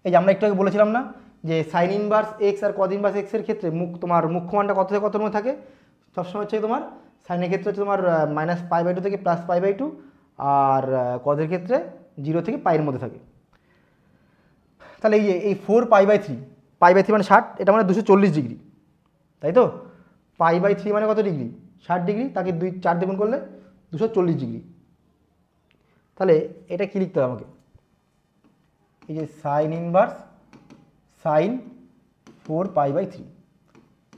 এই যে আমরা একটু আগে বলেছিলাম না যে সাইন ইনভার্স এক্স আর কজ ইনভার্স এক্সের ক্ষেত্রে তোমার মুখ্য মানটা কত থেকে কতর মধ্যে থাকে, সবসময় হচ্ছে তোমার সাইনের ক্ষেত্রে হচ্ছে তোমার -π/2 থেকে +π/2, আর কজের ক্ষেত্রে 0 থেকে পাইয়ের মধ্যে থাকে। তাহলে এই যে এই 4π/3, π/3 মানে 60, এটা মানে 240 ডিগ্রি, তাই তো? π/3 মানে কত ডিগ্রি 60 ডিগ্রি, তাকে 4 দিয়ে গুণ করলে 240 ডিগ্রি। তাহলে এটা কি লিখতে হবে আমাকে, এই যে সাইন ইনভার্স সাইন 4π/3,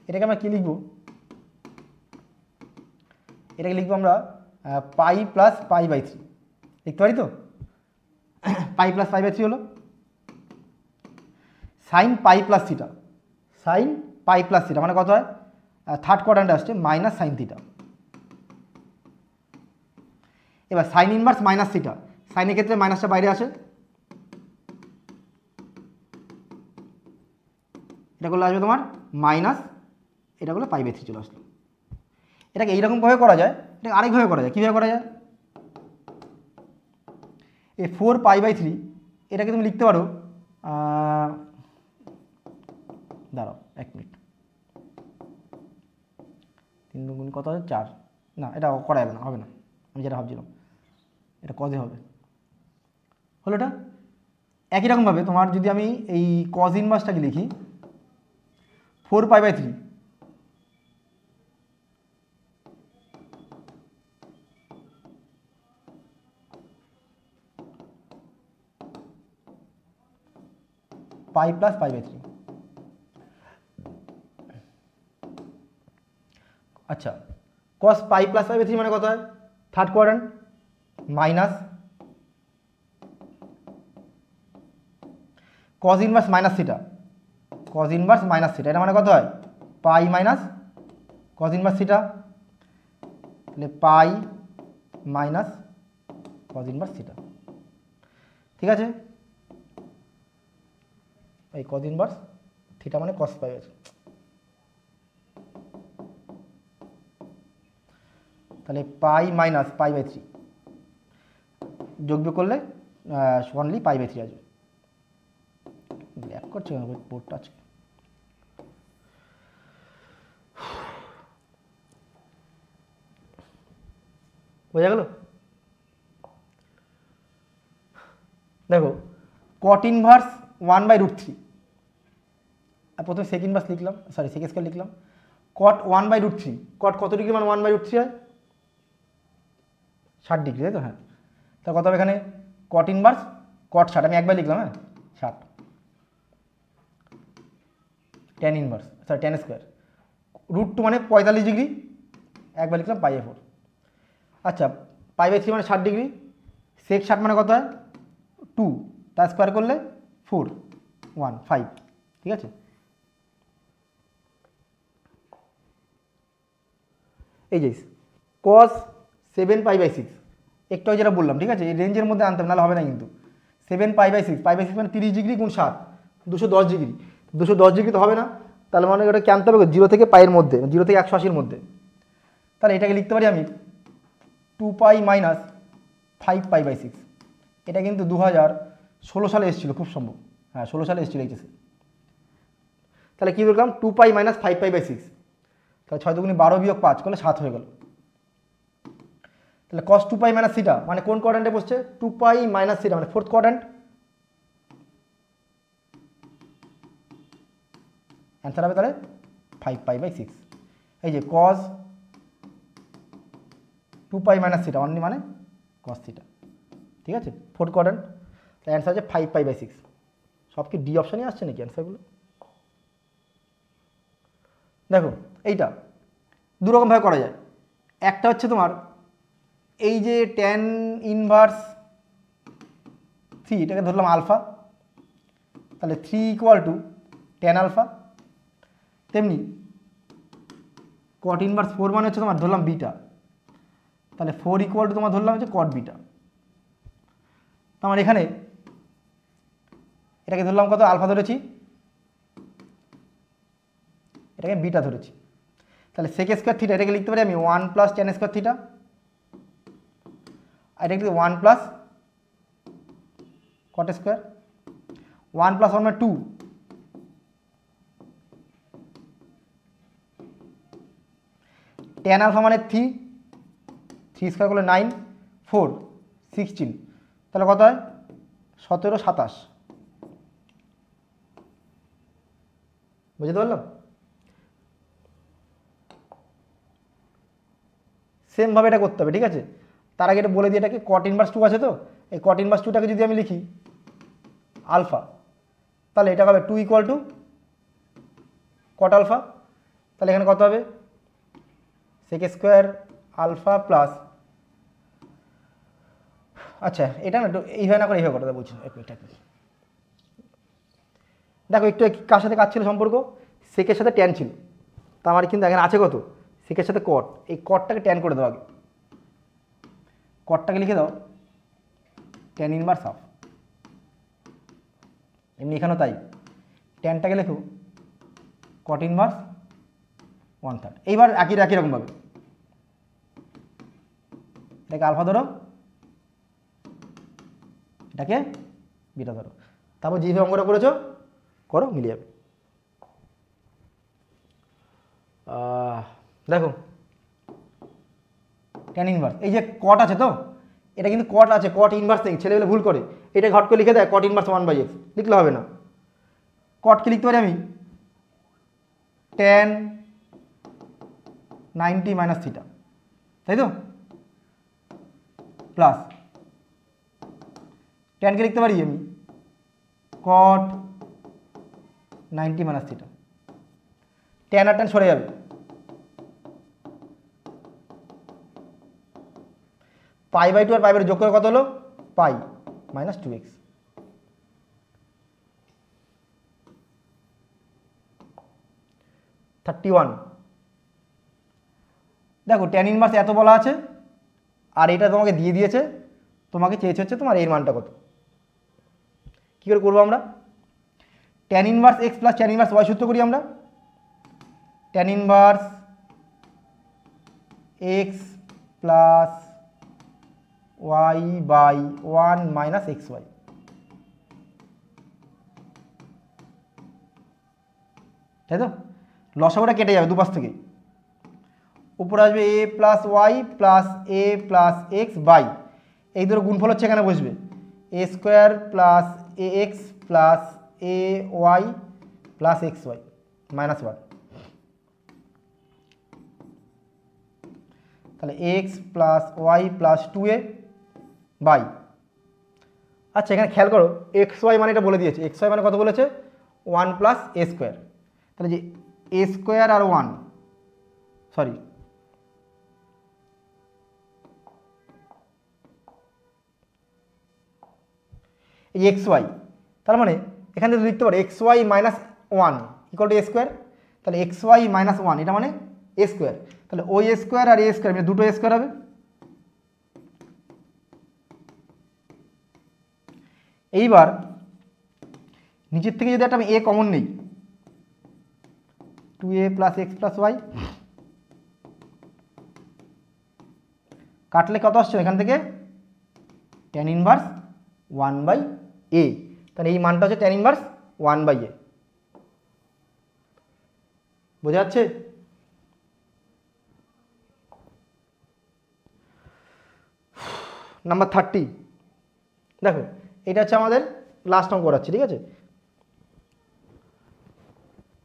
এটাকে আমরা কী লিখব, এটাকে লিখবো আমরা পাই প্লাস π/3 লিখতে পারি তো। পাই প্লাস π/3 হলো sine pi plus theta, sine pi plus theta মানে কত হয়, থার্ড কোয়াড্র্যান্টে আসছে মাইনাস সাইন থিটা। এবার সাইন ইনভার্স মাইনাস থিটা, সাইনের ক্ষেত্রে মাইনাসটা বাইরে আসে, এটা করলে আসবে তোমার মাইনাস, এটা করলে π/3 চলে আসলো। এটাকে এইরকমভাবে করা যায়, এটাকে আরেকভাবে করা যায়, কীভাবে করা যায়, এই 4π/3 এটাকে তুমি লিখতে পারো, দাঁড়াও 1 মিনিট, 3 দুগুণ কত হয় 4, না এটা করা যাবে না, হবে না, আমি যেটা ভাবছিলাম এটা কজে হবে, হলো এটা। একই রকমভাবে তোমার যদি আমি এই কজ ইনভার্সটাকে লিখি 4π/3, পাই প্লাস π/3, আচ্ছা কস পাই প্লাস π/3 মানে কত হয়, third quadrant minus cos inverse minus theta, cos inverse minus theta, এটা মানে কত হয় pi minus cos inverse theta, তাহলে pi minus cos inverse theta, ঠিক আছে। এই কজ ইনভার্স থিটা মানে কস π/3, তাহলে পাই মাইনাস π/3 যোগ বিয়োগ করলে অনলি π/3 আসবে। ব্ল্যাক করছে বোর্ডটা আজকে। বোঝা গেল? দেখো কট ইনভার্স 1/√3, প্রথমে সেক ইনভার্স লিখলাম, সরি সেক স্কয়ার লিখলাম, কট 1/√3, কট কত ডিগ্রি মানে 1/√3 হয় 60 ডিগ্রি, তাই তো? হ্যাঁ, তা কত হবে এখানে কট ইনভার্স কট 60, আমি একবার লিখলাম, হ্যাঁ 60, tan inverse sorry tan square √2 মানে 45 ডিগ্রি, একবার লিখলাম π/4। আচ্ছা π/3 মানে 60 ডিগ্রি, সেক 60 মানে কত হয় 2, তার স্কোয়ার করলে 4 1 5, ঠিক আছে? এই যে cos 7π/6, একটু যেটা বললাম, ঠিক আছে, এই রেঞ্জের মধ্যে আনতে হবে, নাহলে হবে না কিন্তু। 7π/6, π/6 মানে 30 ডিগ্রি গুণ 7, 210 ডিগ্রি, 210 ডিগ্রি তো হবে না, তাহলে মানে ওটা কি আনতে হবে 0 থেকে পাইয়ের মধ্যে, 0 থেকে 180-র মধ্যে। তাহলে এটাকে লিখতে পারি আমি 2π মাইনাস 5π/6, এটা কিন্তু 2016 সালে এসেছিল খুব সম্ভব, হ্যাঁ 16 সালে এসেছিল এইচএসে। তাহলে কী বললাম 2π মাইনাস 5π/6, তাহলে 6 দুগুণে 12 বিয়োগ 5 করলে 7 হয়ে গেল। তাহলে cos 2π মাইনাস থিটা মানে কোন কোয়াড্রেন্টে বসছে 2π মাইনাস থিটা মানে ফোর্থ কোয়াড্রেন্ট, অ্যান্সার হবে তাহলে 5π/6। এই যে cos 2π মাইনাস থিটা অনলি মানে cos থিটা, ঠিক আছে, ফোর্থ কোয়াড্রেন্ট, তাহলে অ্যান্সার হচ্ছে 5π/6। সব কি ডি অপশানই আসছে নাকি অ্যান্সারগুলো? দেখো এইটা দুরকমভাবে করা যায়, একটা হচ্ছে তোমার এই যে ট্যান ইনভার্স 3, এটাকে ধরলাম আলফা, তাহলে 3 = ট্যান আলফা, তেমনি কট ইনভার্স 4 মানে হচ্ছে তোমার ধরলাম বিটা, তাহলে 4 = তোমার ধরলাম হচ্ছে কট বিটা। তোমার এখানে এটাকে ধরলাম কত আলফা ধরেছি, এটাকে বিটা ধরেছি, তাহলে সেক স্কোয়ার থিটা এটাকে লিখতে পারি আমি 1 + ট্যান স্কোয়ার থিটা, আর এটা লিখতে 1 + কট স্কোয়ার, 1 + 1 মানে 2, ট্যান আলফা মানে 3, 3 স্কোয়ার করলে 9, 4 16, তাহলে কত হয় 17 27, বুঝতে পারলাম? সেমভাবে এটা করতে হবে, ঠিক আছে। তার আগে এটা বলে দিই, এটাকে কট ইনভার্স 2 আছে, তো এই কট ইনভার্স 2টাকে যদি আমি লিখি আলফা, তাহলে এটা হবে 2 = কট আলফা, তাহলে এখানে কত হবে সেক স্কোয়ার আলফা প্লাস, আচ্ছা এটা না এইভাবে না করে এইভাবে কথা বলছি, এক মিনিট। দেখো একটু কার সাথে কাজ ছিল সম্পর্ক, সেকের সাথে ট্যান ছিল, তা আমার কিন্তু এখানে আছে কত সেকের সাথে কট, এই কটটাকে ট্যান করে দাও, আগে কটটাকে লিখে দাও ট্যান ইনভার্স হাফ, এমনি এখানেও তাই, ট্যানটাকে লেখো কট ইনভার্স 1/3। এইবার একই রকমভাবে এটাকে আলফা ধরো, এটাকে বিটা ধরো, তারপর যেভাবে অঙ্কটা করেছো করো, মিলে যাবে। দেখো ট্যান ইনভার্স, এই যে কট আছে, তো এটা কিন্তু কট আছে, কট ইনভার্স নেই, ছেলেবেলে ভুল করে এটা ঘট করে লিখে দেয় কট ইনভার্স 1/x, লিখলে হবে না, কটকে লিখতে পারি আমি ট্যান 90 - থিটা, তাই তো, প্লাস ট্যানকে লিখতে পারি আমি কট 90 - থিটা, ট্যান আর ট্যান সরে যাবে, π/2 আর π/2 যোগ করে কত হলো π - 2x, দেখো ট্যান ইনভার্স এত বলা আছে, আর এটা তোমাকে দিয়ে দিয়েছে, তোমাকে চেয়েছে হচ্ছে তোমার এর মানটা কত, কী করে করবো আমরা, tan inverse x + tan inverse y সূত্র করি আমরা, tan inverse x plus Y by 1 minus X Y. তাই তো, লসাগুটা কেটে যাবে দুপাশ থেকে, উপরে আসবে A plus Y plus A plus x by, এই দুটো গুণফল হচ্ছে এখানে বসবে, A square plus A X plus A Y plus X Y minus 1। তাহলে X plus Y plus 2a by, আচ্ছা এখানে খেয়াল করো এক্স ওয়াই মানে এটা বলে দিয়েছে, এক্স ওয়াই মানে কত বলেছে 1 প্লাস এ স্কোয়ার, তাহলে যে এ স্কোয়ার আর 1 সরি এই এক্স ওয়াই, তার মানে এখান থেকে লিখতে পারো x Y minus 1 equal to a square, তাহলে এক্স ওয়াই মাইনাস 1 এটা মানে এ স্কোয়ার, তাহলে ওই এ স্কোয়ার আর এ স্কোয়ার মানে দুটো এ স্কোয়ার হবে। এইবার নিচের থেকে যদি একটা আমি এ কমন নিই, 2a plus x plus Y, কাটলে কত আসছে এখান থেকে tan ইনভার্স 1 বাই এ, তাহলে এই মানটা হচ্ছে tan ইনভার্স 1 বাই এ। বোঝা যাচ্ছে? নাম্বার 30 দেখো, এটা হচ্ছে আমাদের লাস্ট অঙ্ক করাচ্ছি, ঠিক আছে।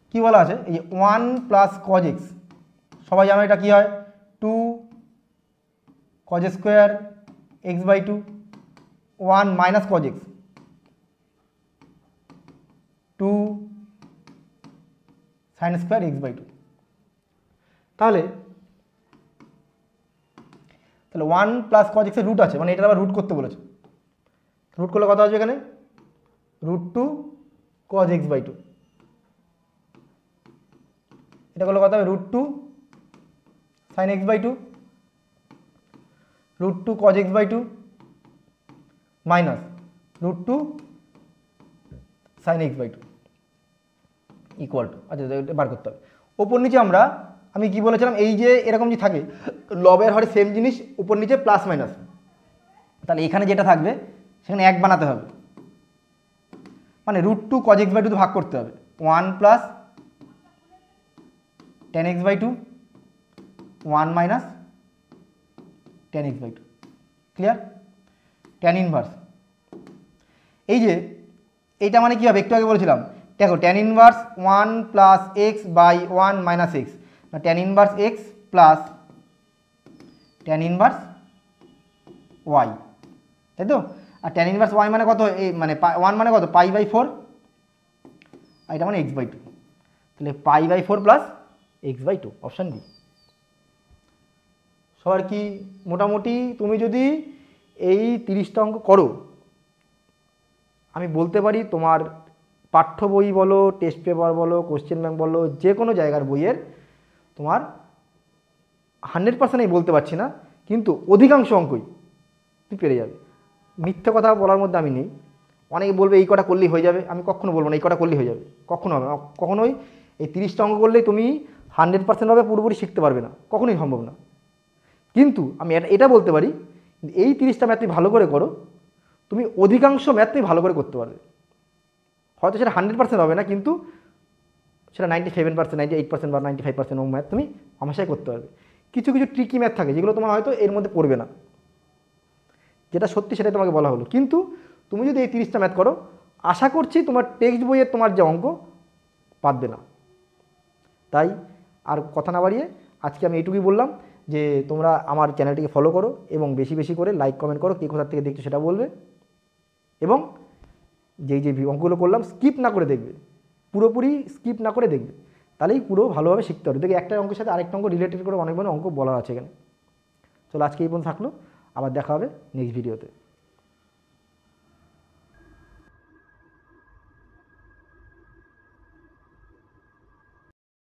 কি বলা আছে, এই যে 1 প্লাস কজ এক্স, সবাই জানো এটা কি হয় 2 cos square x by 2, 1 minus cos x 2 sine square x by 2। তাহলে 1 প্লাস কজ এক্সের রুট আছে, মানে এটা আবার রুট করতে বলেছে, রুট করলে কত আসবে এখানে √2 কজ এক্স বাই 2, এটা করলে কত হবে √2 sine x by 2, √2 cos x by 2 minus √2 sine x by 2 equal to, আচ্ছা এটা বার করতে হবে। ওপর নিচে আমি কি বলেছিলাম, এই যে এরকম যে থাকে লবের হরে সেম জিনিস উপর নিচে প্লাস মাইনাস, তাহলে এখানে যেটা থাকবে সেখানে 1 বানাতে হবে, মানে √2 কজ এক্স বাই 2 ভাগ করতে হবে, 1 plus tan x by 2 1 minus tan x by 2, clear. tan inverse, এই যে এইটা মানে কি হবে একটু আগে বলেছিলাম, দেখো tan inverse 1 plus x by 1 minus x, tan inverse x plus tan inverse y, তাই তো। আর tan ইনভার্স ওয়াই মানে কত, এই মানে 1 মানে কত পাই বাই 4, আর এটা মানে এক্স বাই 2, তাহলে pi by 4 plus x by 2, option B. সবার কি মোটামুটি তুমি যদি এই 30টা অঙ্ক করো, আমি বলতে পারি তোমার পাঠ্য বই বলো, টেস্ট পেপার বলো, কোশ্চেন ব্যাংক বলো, যে কোনো জায়গার বইয়ের তোমার 100% আমি বলতে পারছি না, কিন্তু অধিকাংশ অঙ্কই তুমি পেরে যাবে। মিথ্যে কথা বলার মধ্যে আমি নেই। অনেকে বলবে এই কটা করলেই হয়ে যাবে, আমি কখনো বলবো না এই কটা করলেই হয়ে যাবে, কখনো হবে না। কখনোই এই 30টা অঙ্ক করলেই তুমি 100% ভাবে পুরোপুরি শিখতে পারবে না, কখনোই সম্ভব না। কিন্তু আমি এটা বলতে পারি, এই 30টা ম্যাথ তুমি ভালো করে করো, তুমি অধিকাংশ ম্যাথ তুমি ভালো করে করতে পারবে। হয়তো সেটা 100% হবে না, কিন্তু সেটা 97%, 98% বা 95% ম্যাথ তুমি হামেশাই করতে পারবে। কিছু কিছু ট্রিকি ম্যাথ থাকে যেগুলো তোমার হয়তো এর মধ্যে পড়বে না, যেটা সত্যি সেটাই তোমাকে বলা হলো। কিন্তু তুমি যদি এই 30টা ম্যাথ করো, আশা করছি তোমার টেক্সট বইয়ের তোমার যে অঙ্ক পারবে না। তাই আর কথা না বাড়িয়ে আজকে আমি এইটুকুই বললাম যে তোমরা আমার চ্যানেলটিকে ফলো করো এবং বেশি বেশি করে লাইক কমেন্ট করো, কে কোথা থেকে দেখছো সেটা বলবে, এবং যেই যে অঙ্কগুলো করলাম স্কিপ না করে দেখবে, পুরোপুরি স্কিপ না করে দেখবে, তাহলেই পুরো ভালোভাবে শিখতে হবে। দেখবে একটা অঙ্কের সাথে আরেকটা অঙ্ক রিলেটেড করে অনেক অঙ্ক বলা আছে এখানে। চলো আজকে এই পর্যন্ত থাকলো, আবার দেখা হবে নেক্সট ভিডিওতে।